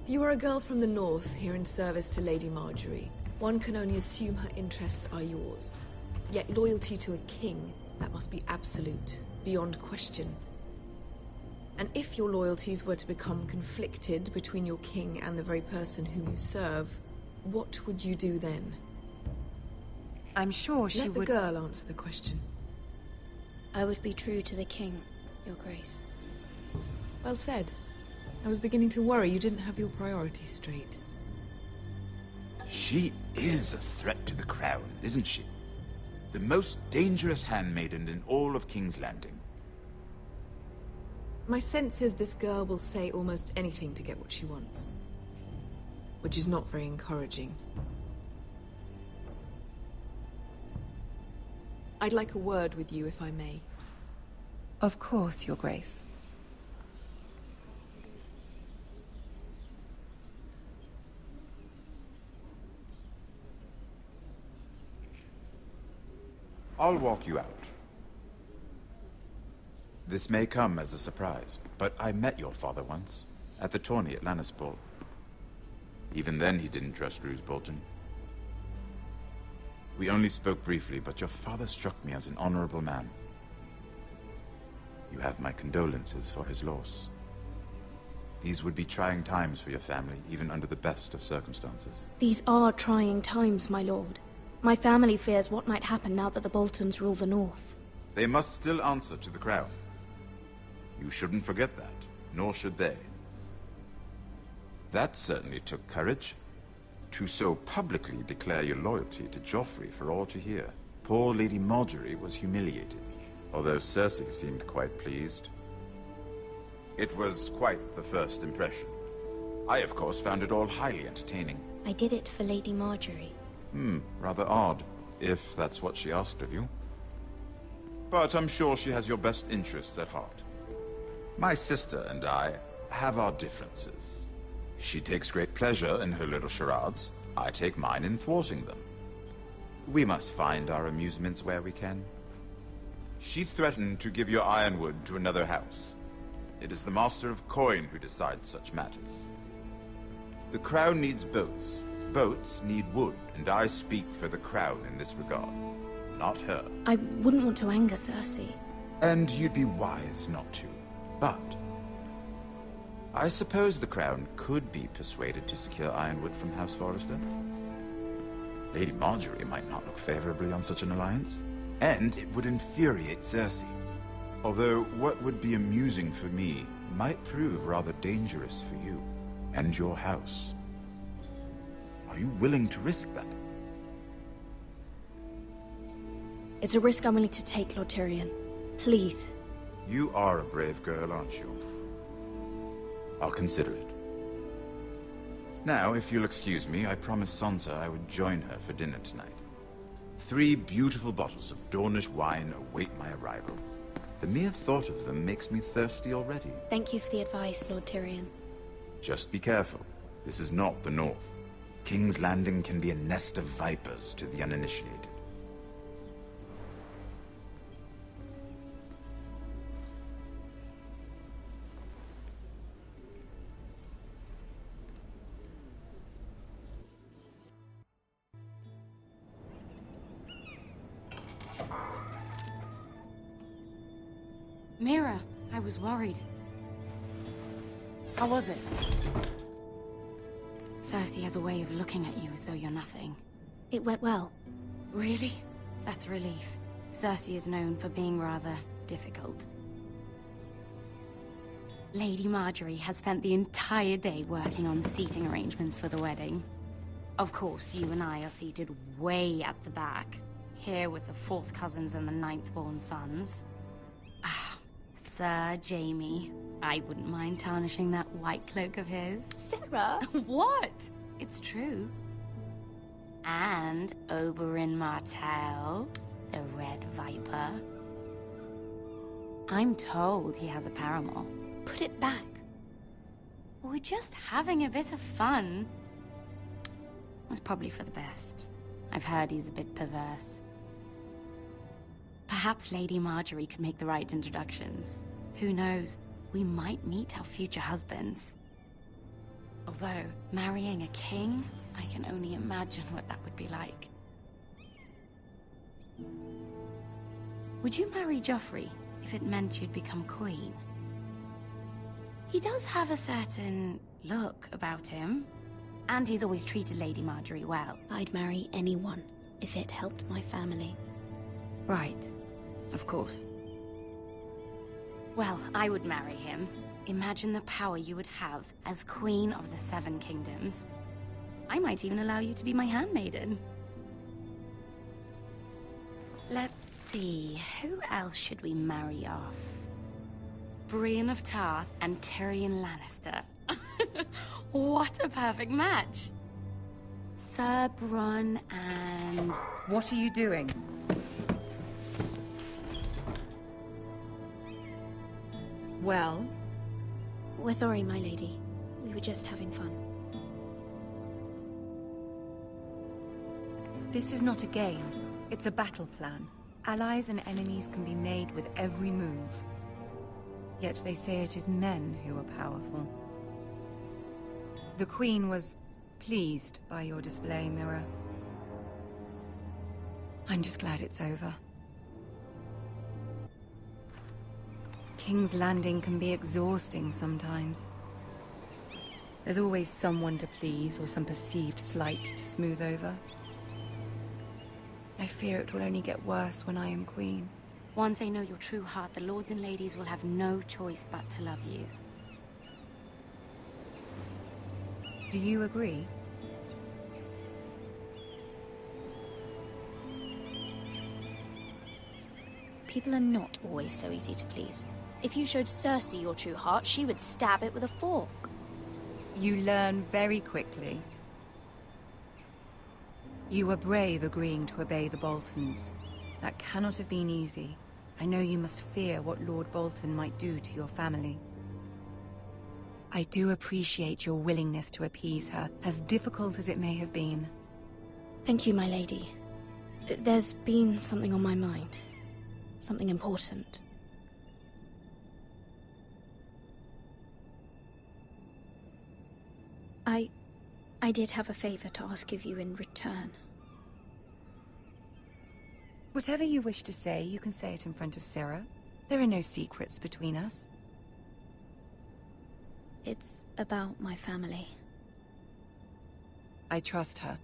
You are a girl from the north, here in service to Lady Marjorie. One can only assume her interests are yours. Yet loyalty to a king, that must be absolute, beyond question. And if your loyalties were to become conflicted between your king and the very person whom you serve, what would you do then? I'm sure she would... Let the girl answer the question. I would be true to the king, Your Grace. Well said. I was beginning to worry you didn't have your priorities straight. She is a threat to the crown, isn't she? The most dangerous handmaiden in all of King's Landing. My sense is this girl will say almost anything to get what she wants. Which is not very encouraging. I'd like a word with you, if I may. Of course, Your Grace. I'll walk you out. This may come as a surprise, but I met your father once, at the tourney at Lannisport. Even then he didn't trust Roose Bolton. We only spoke briefly, but your father struck me as an honorable man. You have my condolences for his loss. These would be trying times for your family, even under the best of circumstances. These are trying times, my lord. My family fears what might happen now that the Boltons rule the North. They must still answer to the crown. You shouldn't forget that, nor should they. That certainly took courage. To so publicly declare your loyalty to Joffrey for all to hear. Poor Lady Marjorie was humiliated, although Cersei seemed quite pleased. It was quite the first impression. I, of course, found it all highly entertaining. I did it for Lady Marjorie. Rather odd, if that's what she asked of you. But I'm sure she has your best interests at heart. My sister and I have our differences. She takes great pleasure in her little charades. I take mine in thwarting them. We must find our amusements where we can. She threatened to give your ironwood to another house. It is the Master of Coin who decides such matters. The crown needs boats. Boats need wood, and I speak for the crown in this regard, not her. I wouldn't want to anger Cersei. And you'd be wise not to. But I suppose the crown could be persuaded to secure ironwood from House Forrester. Lady Marjorie might not look favorably on such an alliance, and it would infuriate Cersei. Although what would be amusing for me might prove rather dangerous for you and your house. Are you willing to risk that? It's a risk I'm willing to take, Lord Tyrion. Please. You are a brave girl, aren't you? I'll consider it. Now, if you'll excuse me, I promised Sansa I would join her for dinner tonight. 3 beautiful bottles of Dornish wine await my arrival. The mere thought of them makes me thirsty already. Thank you for the advice, Lord Tyrion. Just be careful. This is not the North. King's Landing can be a nest of vipers to the uninitiated. Mira, I was worried. How was it? Cersei has a way of looking at you as though you're nothing. It went well. Really? That's a relief. Cersei is known for being rather difficult. Lady Marjorie has spent the entire day working on seating arrangements for the wedding. Of course, you and I are seated way at the back, here with the 4th cousins and the 9th-born sons. Ah, Sir Jaime. I wouldn't mind tarnishing that white cloak of his. Sarah! What? It's true. And Oberyn Martell, the Red Viper. I'm told he has a paramour. Put it back. We're just having a bit of fun. It's probably for the best. I've heard he's a bit perverse. Perhaps Lady Marjorie could make the right introductions. Who knows? We might meet our future husbands. Although, marrying a king, I can only imagine what that would be like. Would you marry Joffrey if it meant you'd become queen? He does have a certain look about him, and he's always treated Lady Marjorie well. I'd marry anyone if it helped my family. Right. Of course. Well, I would marry him. Imagine the power you would have as Queen of the Seven Kingdoms. I might even allow you to be my handmaiden. Let's see, who else should we marry off? Brienne of Tarth and Tyrion Lannister. What a perfect match! Sir Bronn and... What are you doing? Well? We're sorry, my lady. We were just having fun. This is not a game. It's a battle plan. Allies and enemies can be made with every move. Yet they say it is men who are powerful. The Queen was pleased by your display, Mira. I'm just glad it's over. King's Landing can be exhausting sometimes. There's always someone to please or some perceived slight to smooth over. I fear it will only get worse when I am queen. Once they know your true heart, the lords and ladies will have no choice but to love you. Do you agree? People are not always so easy to please. If you showed Cersei your true heart, she would stab it with a fork. You learn very quickly. You were brave agreeing to obey the Boltons. That cannot have been easy. I know you must fear what Lord Bolton might do to your family. I do appreciate your willingness to appease her, as difficult as it may have been. Thank you, my lady. There's been something on my mind. Something important. I did have a favor to ask of you in return. Whatever you wish to say, you can say it in front of Sarah. There are no secrets between us. It's about my family. I trust her.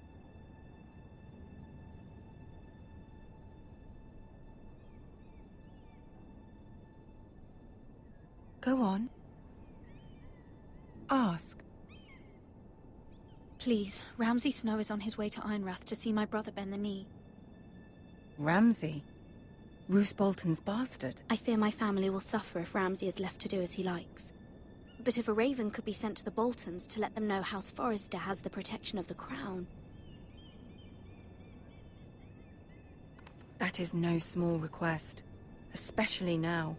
Go on. Ask. Please, Ramsay Snow is on his way to Ironrath to see my brother bend the knee. Ramsay? Roose Bolton's bastard? I fear my family will suffer if Ramsay is left to do as he likes. But if a raven could be sent to the Boltons to let them know House Forrester has the protection of the crown... That is no small request, especially now.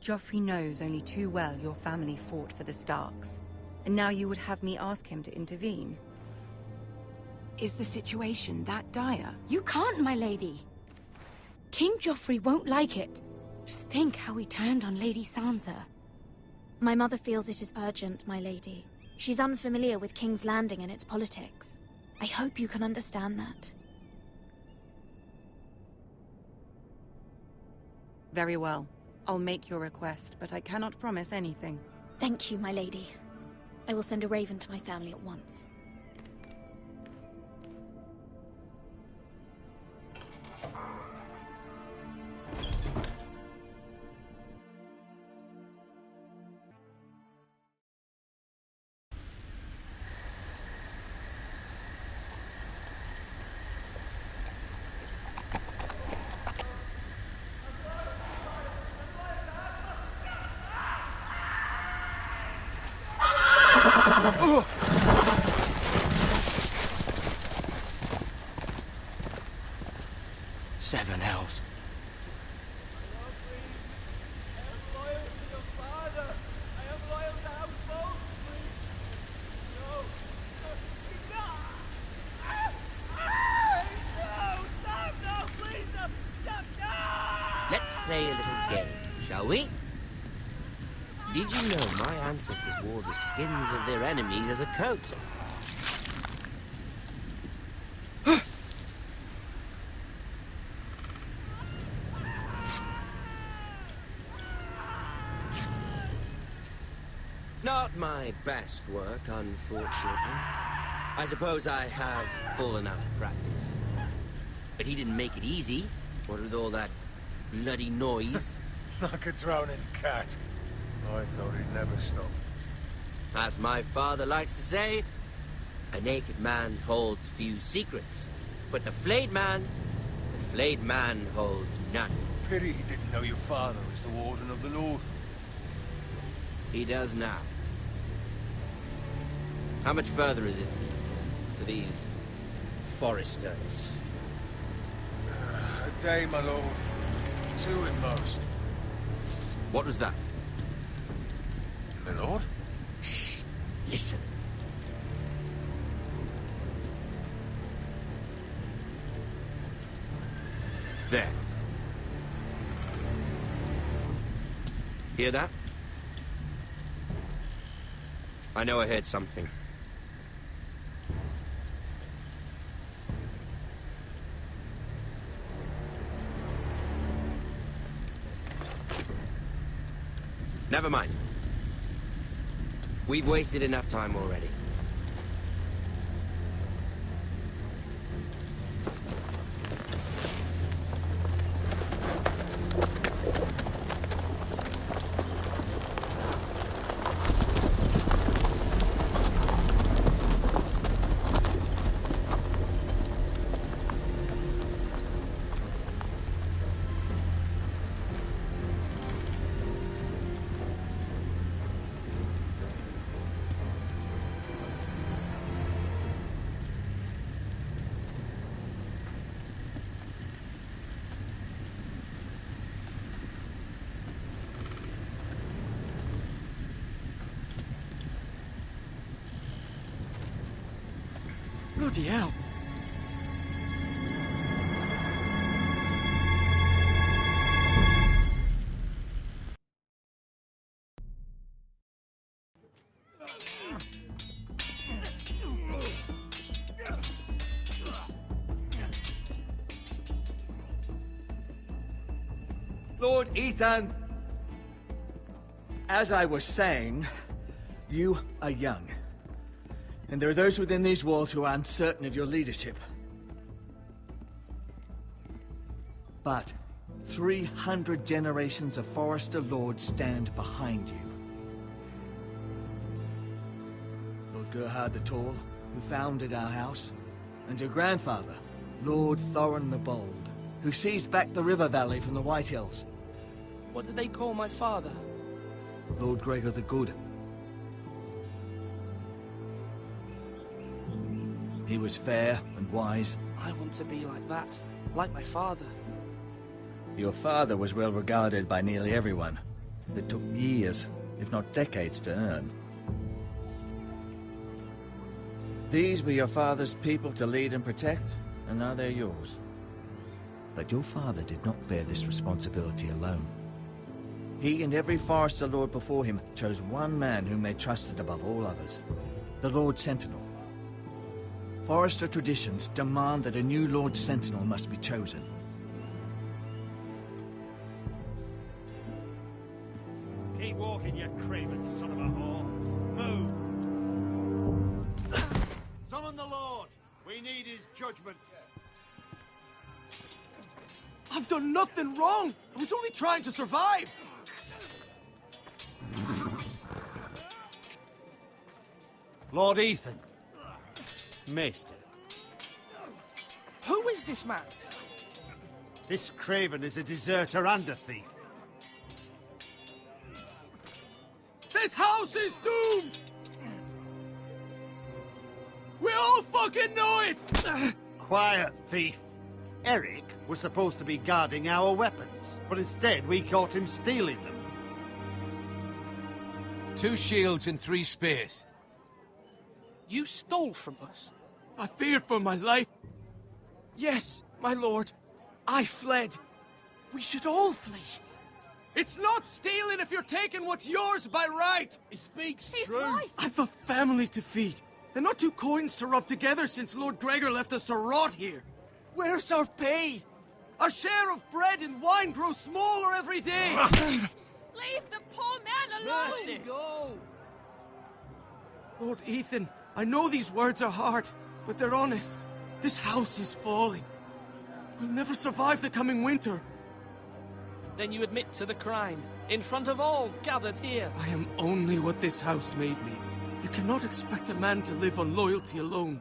Joffrey knows only too well your family fought for the Starks, and now you would have me ask him to intervene. Is the situation that dire? You can't, my lady. King Joffrey won't like it. Just think how he turned on Lady Sansa. My mother feels it is urgent, my lady. She's unfamiliar with King's Landing and its politics. I hope you can understand that. Very well. I'll make your request, but I cannot promise anything. Thank you, my lady. I will send a raven to my family at once. Seven hells. Let's play a little game, shall we? Did you know my ancestors wore the skins of their enemies as a coat? Not my best work, unfortunately. I suppose I have fallen out of practice. But he didn't make it easy, what with all that bloody noise. Like a drowning cat. I thought he'd never stop. As my father likes to say, a naked man holds few secrets. But the flayed man holds none. Pity he didn't know your father was the Warden of the North. He does now. How much further is it to these Forresters? A day, my lord. 2 at most. What was that? My lord? Shh! Listen. There. Hear that? I know I heard something. Never mind. We've wasted enough time already. Bloody hell. Lord Ethan! As I was saying, you are young. And there are those within these walls who are uncertain of your leadership. But 300 generations of Forrester lords stand behind you. Lord Gerhard the Tall, who founded our house, and your grandfather, Lord Thorin the Bold, who seized back the river valley from the White Hills. What did they call my father? Lord Gregor the Good. He was fair and wise. I want to be like that, like my father. Your father was well regarded by nearly everyone. It took years, if not decades, to earn. These were your father's people to lead and protect, and now they're yours. But your father did not bear this responsibility alone. He and every Forrester Lord before him chose one man whom they trusted above all others, the Lord Sentinel. Forrester traditions demand that a new Lord Sentinel must be chosen. Keep walking, you craven son of a whore. Move! Summon the Lord! We need his judgment. I've done nothing wrong! I was only trying to survive! Lord Ethan. Maester. Who is this man? This craven is a deserter and a thief. This house is doomed! We all fucking know it! Quiet, thief. Eric was supposed to be guarding our weapons, but instead we caught him stealing them. 2 shields and 3 spears. You stole from us? I feared for my life. Yes, my lord. I fled. We should all flee. It's not stealing if you're taking what's yours by right. He speaks true. Right. I've a family to feed. They're not 2 coins to rub together since Lord Gregor left us to rot here. Where's our pay? Our share of bread and wine grows smaller every day. Leave the poor man alone! Mercy, go! Lord Ethan, I know these words are hard, but they're honest. This house is falling. We'll never survive the coming winter. Then you admit to the crime, in front of all gathered here. I am only what this house made me. You cannot expect a man to live on loyalty alone.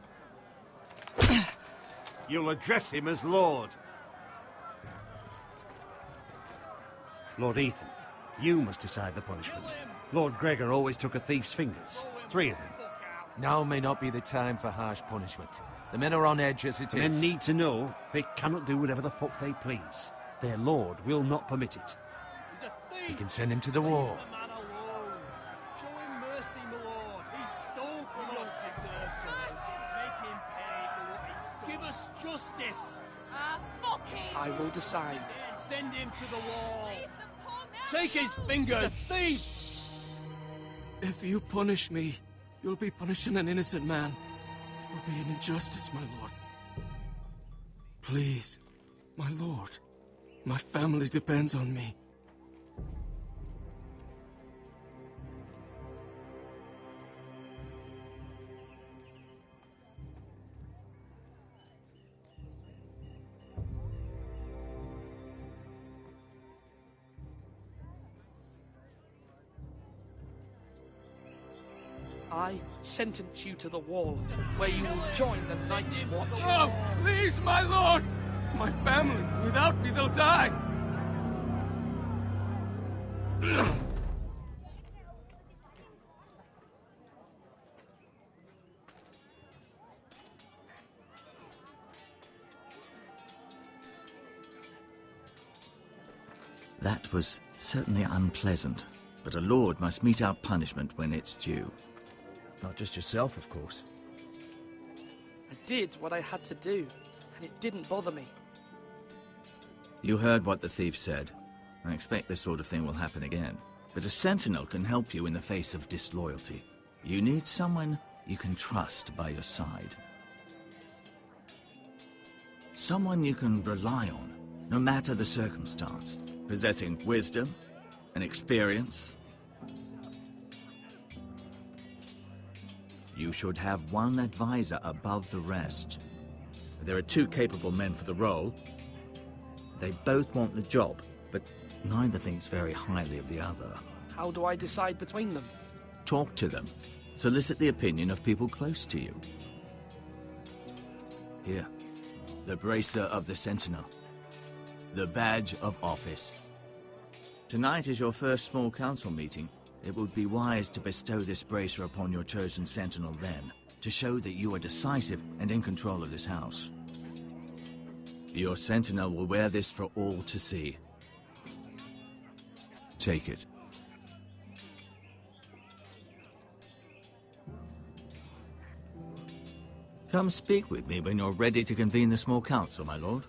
You'll address him as Lord. Lord Ethan, you must decide the punishment. Lord Gregor always took a thief's fingers. 3 of them. Now may not be the time for harsh punishment. The men are on edge as it The is. men need to know they cannot do whatever the fuck they please. Their lord will not permit it. He's a thief! We can send him to the war. Leave the man alone. Show him mercy, my lord. He stole from us. Make him pay for what he stole. Give us justice. Fuck him! I will decide. Send him to the wall. Leave the poor man Take his alone. fingers. He's a thief! If you punish me, you'll be punishing an innocent man. It will be an injustice, my lord. Please, my lord. My family depends on me. I sentence you to the wall, where you will join the Night's Watch. Oh, please, my lord! My family, without me, they'll die! That was certainly unpleasant, but a lord must mete out punishment when it's due. Not just yourself, of course. I did what I had to do, and it didn't bother me. You heard what the thief said. I expect this sort of thing will happen again. But a sentinel can help you in the face of disloyalty. You need someone you can trust by your side. Someone you can rely on, no matter the circumstance. Possessing wisdom and experience. You should have one advisor above the rest. There are 2 capable men for the role. They both want the job, but neither thinks very highly of the other. How do I decide between them? Talk to them. Solicit the opinion of people close to you. Here, the bracer of the Sentinel. The badge of office. Tonight is your first small council meeting. It would be wise to bestow this bracer upon your chosen Sentinel then, to show that you are decisive and in control of this house. Your Sentinel will wear this for all to see. Take it. Come speak with me when you're ready to convene the small council, my lord.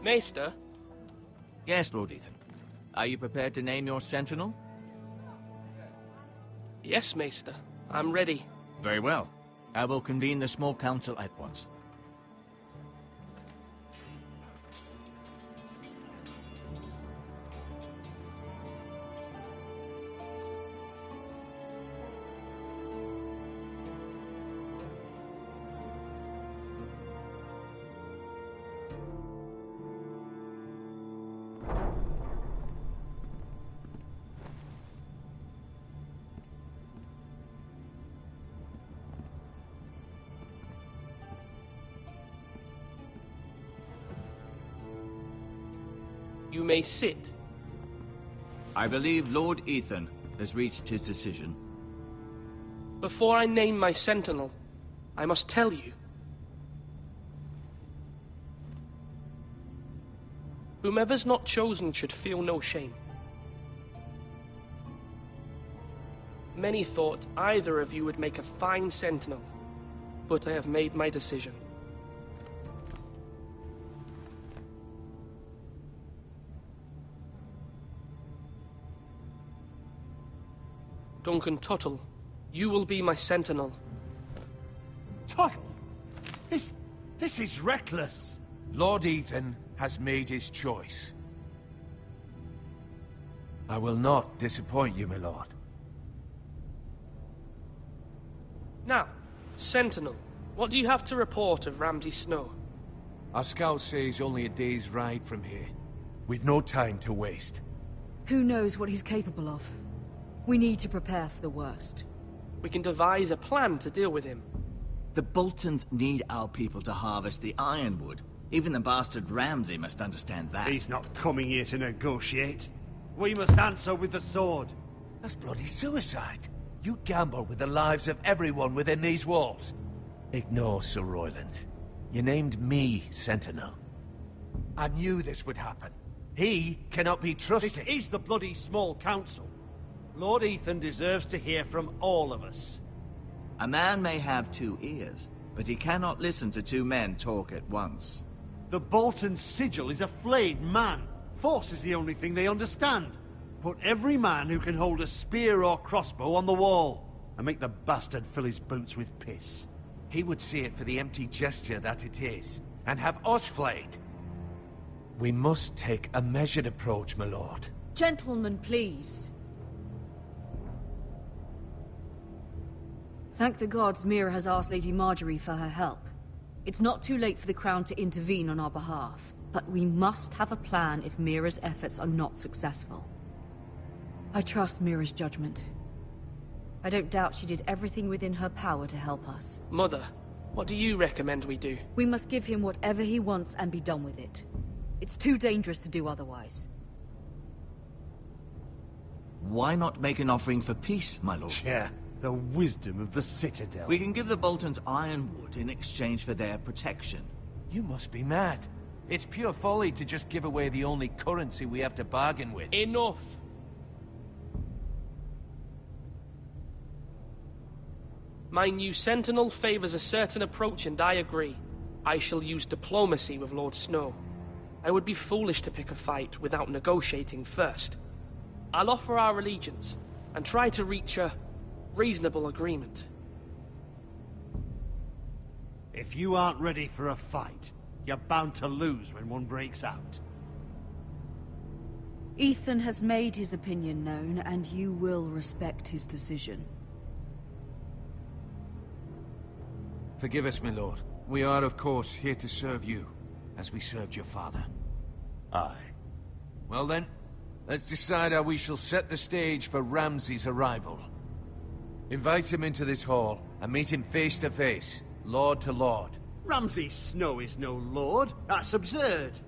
Maester? Yes, Lord Ethan. Are you prepared to name your sentinel? Yes, Maester. I'm ready. Very well. I will convene the small council at once. You may sit. I believe Lord Ethan has reached his decision. Before I name my sentinel, I must tell you. Whomever's not chosen should feel no shame. Many thought either of you would make a fine sentinel, but I have made my decision. Duncan Tuttle, you will be my sentinel. Tuttle? This is reckless. Lord Ethan has made his choice. I will not disappoint you, my lord. Now, sentinel, what do you have to report of Ramsay Snow? Our scouts say he's only a day's ride from here, with no time to waste. Who knows what he's capable of? We need to prepare for the worst. We can devise a plan to deal with him. The Boltons need our people to harvest the ironwood. Even the bastard Ramsay must understand that. He's not coming here to negotiate. We must answer with the sword. That's bloody suicide. You gamble with the lives of everyone within these walls. Ignore Sir Royland. You named me Sentinel. I knew this would happen. He cannot be trusted. This is the bloody small council. Lord Ethan deserves to hear from all of us. A man may have two ears, but he cannot listen to two men talk at once. The Bolton sigil is a flayed man. Force is the only thing they understand. Put every man who can hold a spear or crossbow on the wall, and make the bastard fill his boots with piss. He would see it for the empty gesture that it is, and have us flayed. We must take a measured approach, my lord. Gentlemen, please. Thank the gods Mira has asked Lady Marjorie for her help. It's not too late for the Crown to intervene on our behalf, but we must have a plan if Mira's efforts are not successful. I trust Mira's judgment. I don't doubt she did everything within her power to help us. Mother, what do you recommend we do? We must give him whatever he wants and be done with it. It's too dangerous to do otherwise. Why not make an offering for peace, my lord? Yeah, the wisdom of the Citadel. We can give the Boltons ironwood in exchange for their protection. You must be mad. It's pure folly to just give away the only currency we have to bargain with. Enough! My new sentinel favors a certain approach, and I agree. I shall use diplomacy with Lord Snow. I would be foolish to pick a fight without negotiating first. I'll offer our allegiance, and try to reach a reasonable agreement. If you aren't ready for a fight, you're bound to lose when one breaks out. Ethan has made his opinion known, and you will respect his decision. Forgive us, my lord. We are, of course, here to serve you, as we served your father. Aye. Well then, let's decide how we shall set the stage for Ramsay's arrival. Invite him into this hall, and meet him face to face, lord to lord. Ramsay Snow is no lord. That's absurd.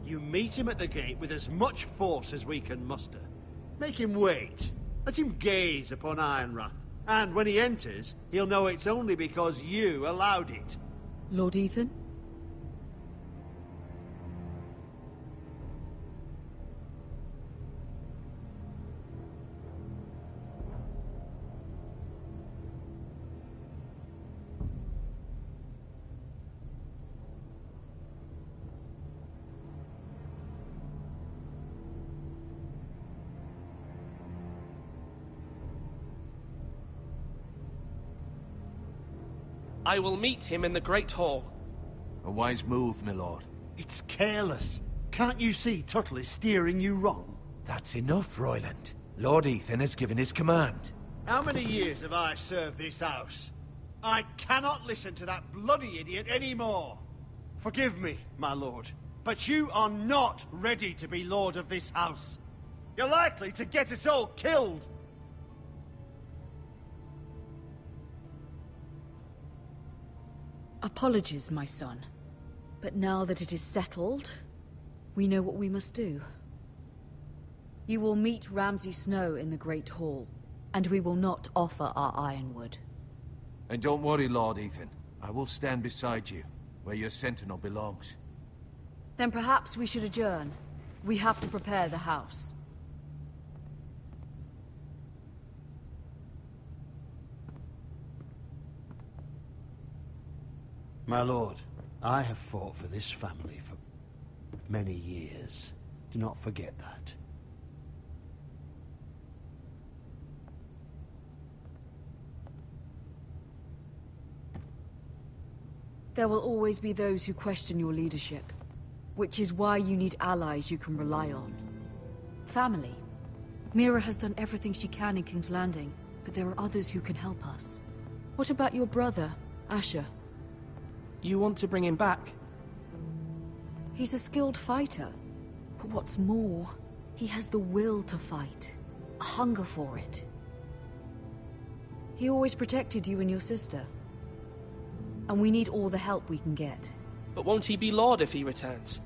You meet him at the gate with as much force as we can muster. Make him wait. Let him gaze upon Ironrath. And when he enters, he'll know it's only because you allowed it. Lord Ethan? I will meet him in the Great Hall. A wise move, my lord. It's careless. Can't you see Tuttle is steering you wrong? That's enough, Royland. Lord Ethan has given his command. How many years have I served this house? I cannot listen to that bloody idiot anymore. Forgive me, my lord, but you are not ready to be lord of this house. You're likely to get us all killed. Apologies, my son. But now that it is settled, we know what we must do. You will meet Ramsay Snow in the Great Hall, and we will not offer our ironwood. And don't worry, Lord Ethan. I will stand beside you, where your sentinel belongs. Then perhaps we should adjourn. We have to prepare the house. My lord, I have fought for this family for many years. Do not forget that. There will always be those who question your leadership, which is why you need allies you can rely on. Family. Mira has done everything she can in King's Landing, but there are others who can help us. What about your brother, Asher? You want to bring him back? He's a skilled fighter, but what's more, he has the will to fight, a hunger for it. He always protected you and your sister. And we need all the help we can get. But won't he be Lord if he returns?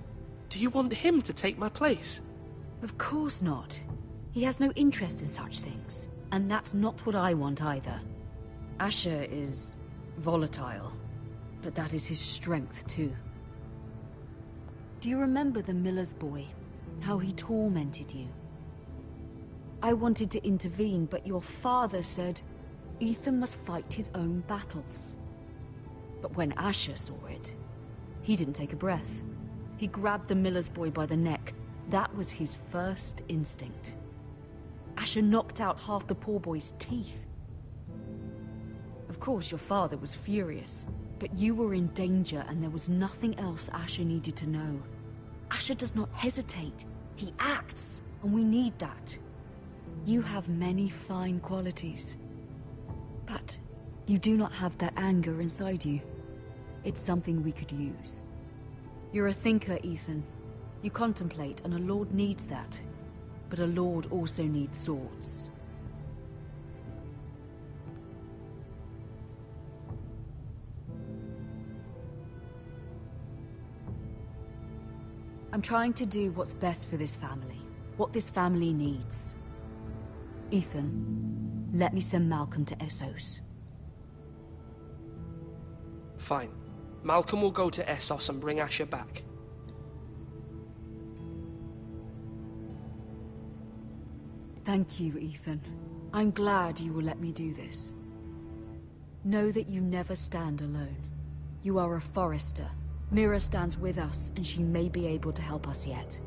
Do you want him to take my place? Of course not. He has no interest in such things. And that's not what I want either. Asher is volatile, but that is his strength too. Do you remember the miller's boy? How he tormented you? I wanted to intervene, but your father said Ethan must fight his own battles. But when Asher saw it, he didn't take a breath. He grabbed the miller's boy by the neck. That was his first instinct. Asher knocked out half the poor boy's teeth. Of course, your father was furious, but you were in danger and there was nothing else Asher needed to know. Asher does not hesitate. He acts, and we need that. You have many fine qualities, but you do not have that anger inside you. It's something we could use. You're a thinker, Ethan. You contemplate, and a lord needs that. But a lord also needs swords. I'm trying to do what's best for this family. What this family needs. Ethan, let me send Malcolm to Essos. Fine. Malcolm will go to Essos and bring Asher back. Thank you, Ethan. I'm glad you will let me do this. Know that you never stand alone. You are a Forrester. Mira stands with us, and she may be able to help us yet.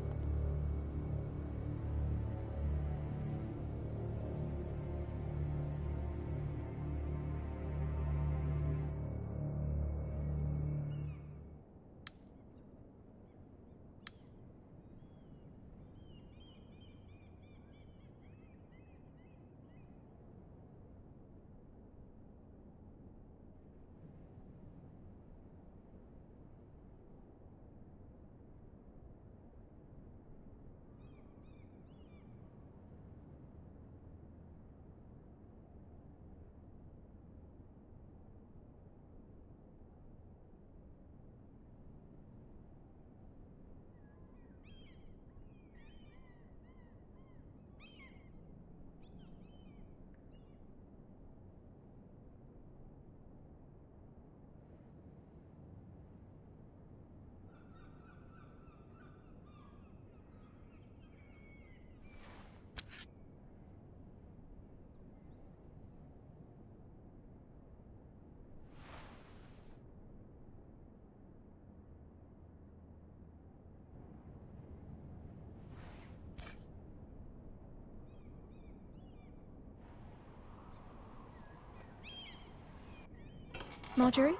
Marjorie?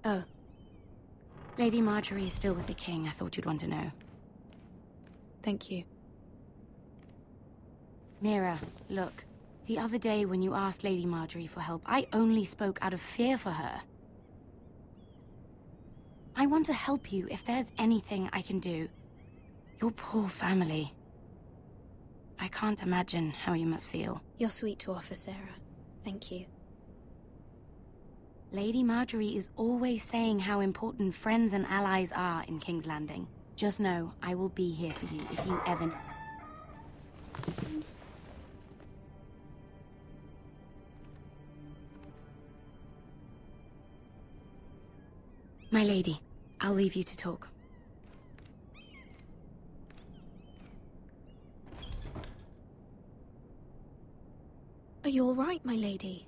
Oh. Lady Marjorie is still with the king. I thought you'd want to know. Thank you. Mira, look. The other day when you asked Lady Marjorie for help, I only spoke out of fear for her. I want to help you if there's anything I can do. Your poor family. I can't imagine how you must feel. You're sweet to offer, Sarah. Thank you. Lady Marjorie is always saying how important friends and allies are in King's Landing. Just know, I will be here for you if you ever... My lady, I'll leave you to talk. Are you all right, my lady?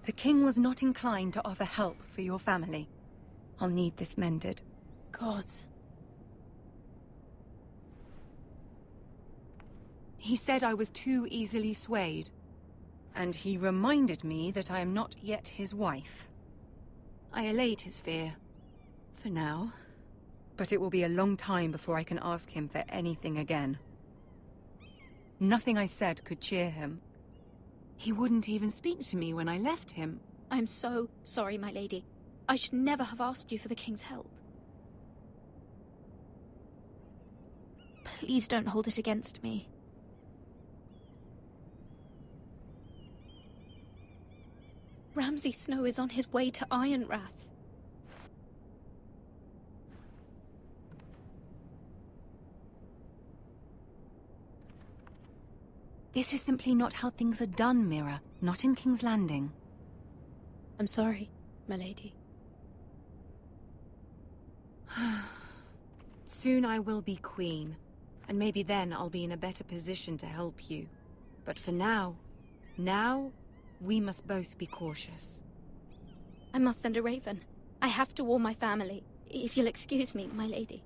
The king was not inclined to offer help for your family. I'll need this mended. Gods. He said I was too easily swayed. And he reminded me that I am not yet his wife. I allayed his fear. For now. But it will be a long time before I can ask him for anything again. Nothing I said could cheer him. He wouldn't even speak to me when I left him. I'm so sorry, my lady. I should never have asked you for the king's help. Please don't hold it against me. Ramsay Snow is on his way to Ironrath. This is simply not how things are done, Mira. Not in King's Landing. I'm sorry, my lady. Soon I will be queen, and maybe then I'll be in a better position to help you. But for now, we must both be cautious. I must send a raven. I have to warn my family. If you'll excuse me, my lady.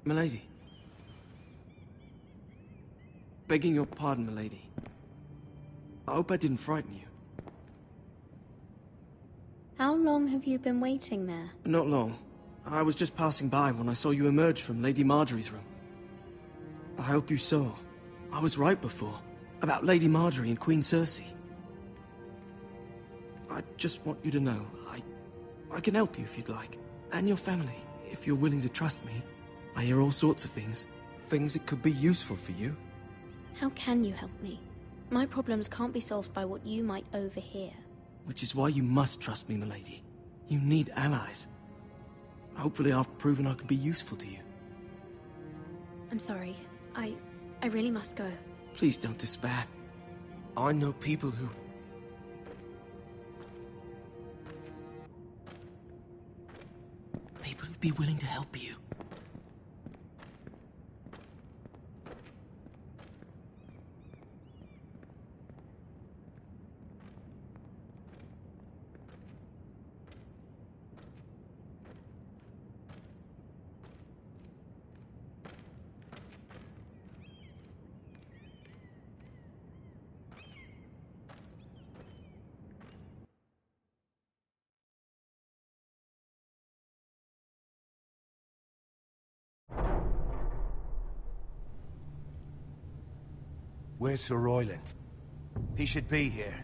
Milady. Begging your pardon, milady. I hope I didn't frighten you. How long have you been waiting there? Not long. I was just passing by when I saw you emerge from Lady Marjorie's room. I hope you saw. I was right before. About Lady Marjorie and Queen Cersei. I just want you to know, I can help you if you'd like. And your family, if you're willing to trust me. I hear all sorts of things. Things that could be useful for you. How can you help me? My problems can't be solved by what you might overhear. Which is why you must trust me, milady. You need allies. Hopefully I've proven I can be useful to you. I'm sorry. I really must go. Please don't despair. I know people who... People who'd be willing to help you. Where's Sir Royland? He should be here.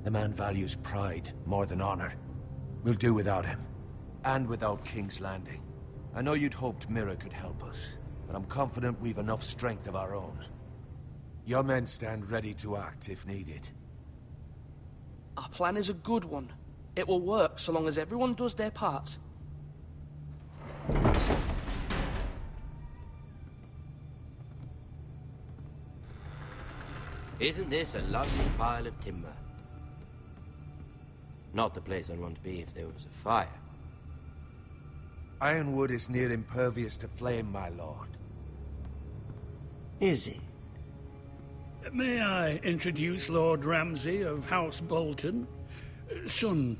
The man values pride more than honor. We'll do without him. And without King's Landing. I know you'd hoped Mira could help us, but I'm confident we've enough strength of our own. Your men stand ready to act if needed. Our plan is a good one. It will work so long as everyone does their part. Isn't this a lovely pile of timber? Not the place I'd want to be if there was a fire. Ironwood is near impervious to flame, my lord. Is it? May I introduce Lord Ramsay of House Bolton, son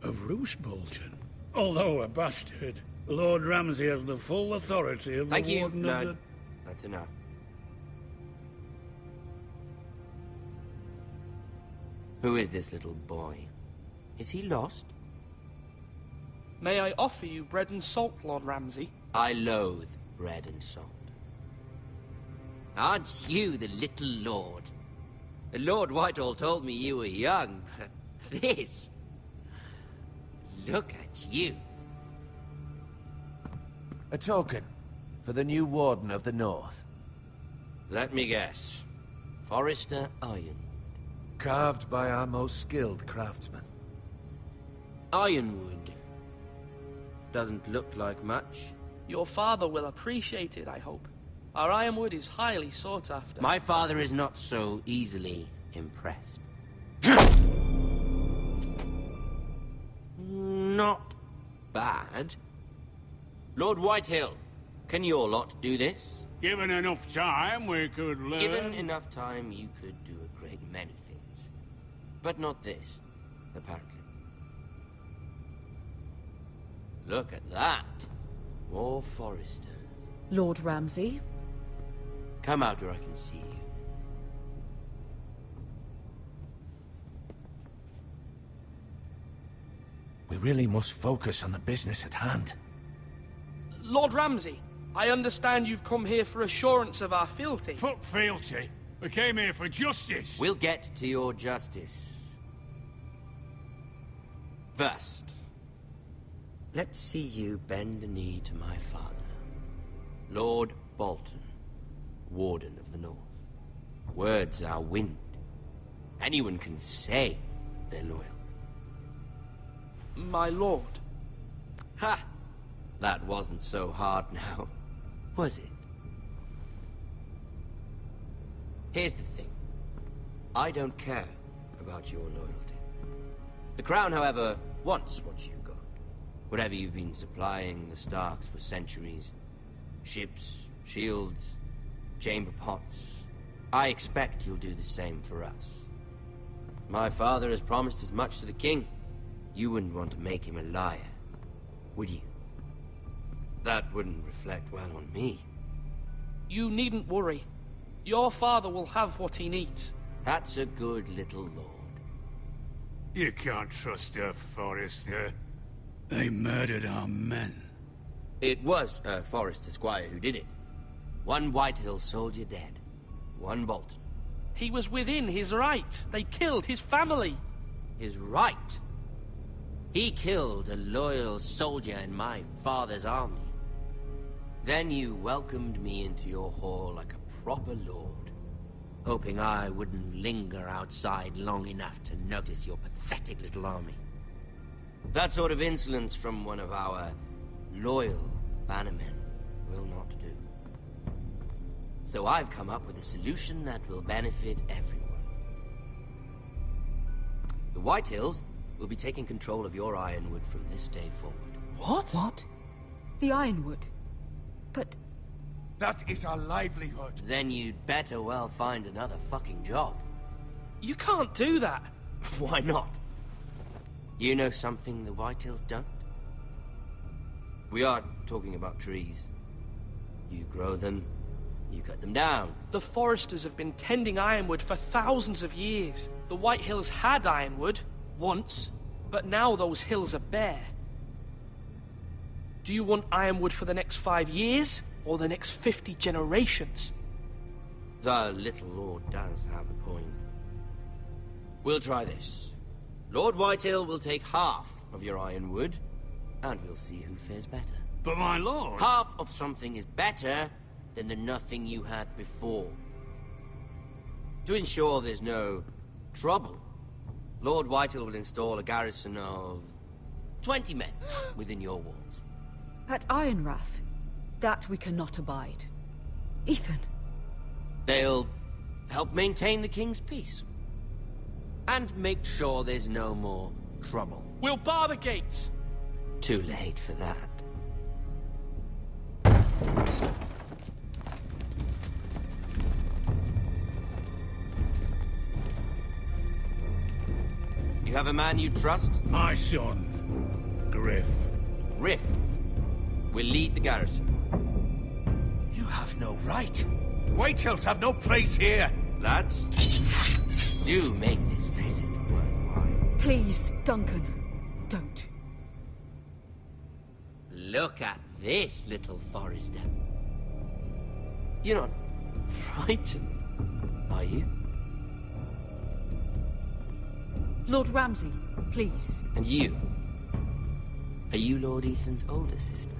of Roose Bolton. Although a bastard, Lord Ramsay has the full authority of Thank the you, Warden Lord. of the... That's enough. Who is this little boy? Is he lost? May I offer you bread and salt, Lord Ramsay? I loathe bread and salt. Aren't you the little lord? Lord Whitehall told me you were young, but this... Look at you. A token for the new Warden of the North. Let me guess. Forrester Ironwood. Carved by our most skilled craftsmen. Ironwood. Doesn't look like much. Your father will appreciate it, I hope. Our ironwood is highly sought after. My father is not so easily impressed. Not bad. Lord Whitehill, can your lot do this? Given enough time, we could learn... Given enough time, you could do a great many things. But not this, apparently. Look at that. More Forresters. Lord Ramsay? Come out where I can see you. We really must focus on the business at hand. Lord Ramsay, I understand you've come here for assurance of our fealty. Fuck fealty. We came here for justice. We'll get to your justice. First, let's see you bend the knee to my father, Lord Bolton, Warden of the North. Words are wind. Anyone can say they're loyal. My lord. Ha! That wasn't so hard now, was it? Here's the thing. I don't care about your loyalty. The Crown, however, wants what you've got. Whatever you've been supplying the Starks for centuries. Ships, shields, chamber pots. I expect you'll do the same for us. My father has promised as much to the king. You wouldn't want to make him a liar, would you? That wouldn't reflect well on me. You needn't worry. Your father will have what he needs. That's a good little lord. You can't trust her, Forrester. They murdered our men. It was a Forrester Squire who did it. One Whitehill soldier dead. One Bolton. He was within his right. They killed his family. His right? He killed a loyal soldier in my father's army. Then you welcomed me into your hall like a proper lord, hoping I wouldn't linger outside long enough to notice your pathetic little army. That sort of insolence from one of our loyal bannermen will not do. So I've come up with a solution that will benefit everyone. The Whitehills will be taking control of your Ironwood from this day forward. What? What? The Ironwood? But... That is our livelihood. Then you'd better well find another fucking job. You can't do that. Why not? You know something the Whitehills don't? We are talking about trees. You grow them, you cut them down. The Foresters have been tending Ironwood for thousands of years. The Whitehills had Ironwood, once, but now those hills are bare. Do you want Ironwood for the next 5 years, or the next 50 generations? The little lord does have a point. We'll try this. Lord Whitehill will take half of your Ironwood, and we'll see who fares better. But my lord... Half of something is better than the nothing you had before. To ensure there's no trouble, Lord Whitehill will install a garrison of 20 men within your walls. At Ironrath? That we cannot abide. Ethan. They'll help maintain the king's peace. And make sure there's no more trouble. We'll bar the gates. Too late for that. You have a man you trust? My son, Griff. Griff will lead the garrison. You have no right. Whitehills have no place here. Lads, do make this visit worthwhile. Please, Duncan, don't. Look at this, little Forrester. You're not frightened, are you? Lord Ramsay, please. And you? Are you Lord Ethan's older sister?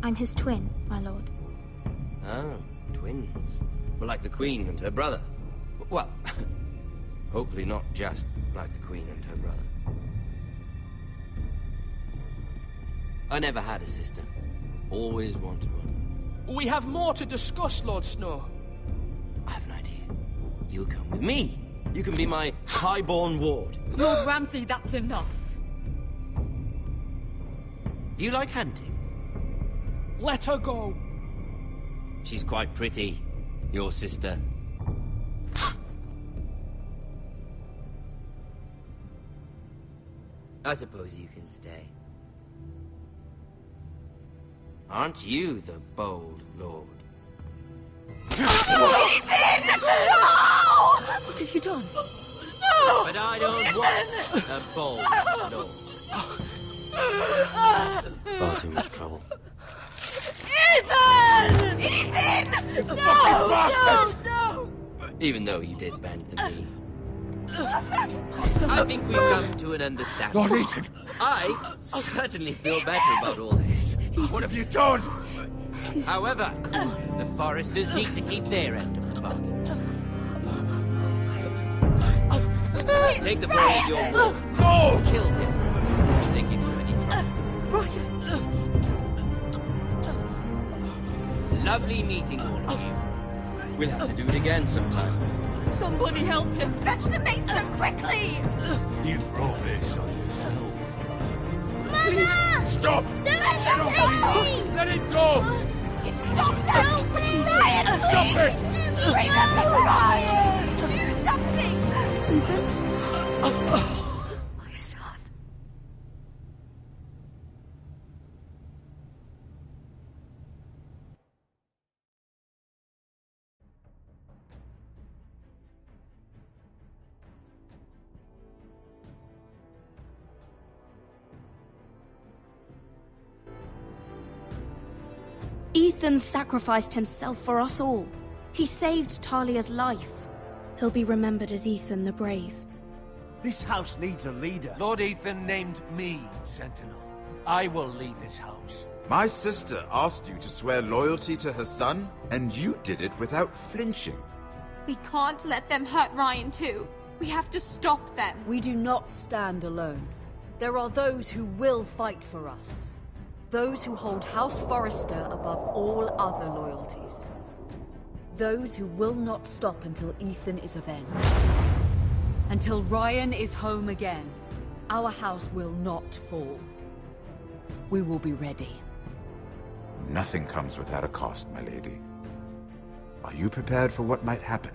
I'm his twin, my lord. Oh, twins. Well, like the Queen and her brother. Well, hopefully not just like the Queen and her brother. I never had a sister. Always wanted one. We have more to discuss, Lord Snow. I have an idea. You'll come with me. You can be my highborn ward. Lord Ramsay, that's enough. Do you like hunting? Let her go. She's quite pretty, your sister. I suppose you can stay. Aren't you the bold lord? Ethan! No! What have you done? No! But I don't want a bold lord. Far too much trouble. Ethan! Ethan! No! No! No! Even though you did bend the knee. I think we've come to an understanding. Lord Ethan! I certainly feel better about all this. What have you done? However, the Forresters need to keep their end of the bargain. Take the boy as your ward. No! Kill him if they give you any trouble. Brian! Lovely meeting all of you. We'll have to do it again sometime. Somebody help him! Fetch the mason quickly! You brought this on yourself. Mama! Stop! Don't let him! Let it go! Stop them! Help me! Brian, Stop it! Remember Brian! Do something! Ethan? My son. Ethan sacrificed himself for us all. He saved Talia's life. He'll be remembered as Ethan the Brave. This house needs a leader. Lord Ethan named me Sentinel. I will lead this house. My sister asked you to swear loyalty to her son, and you did it without flinching. We can't let them hurt Ryan too. We have to stop them. We do not stand alone. There are those who will fight for us. Those who hold House Forrester above all other loyalties. Those who will not stop until Ethan is avenged. Until Ryan is home again, our house will not fall. We will be ready. Nothing comes without a cost, my lady. Are you prepared for what might happen?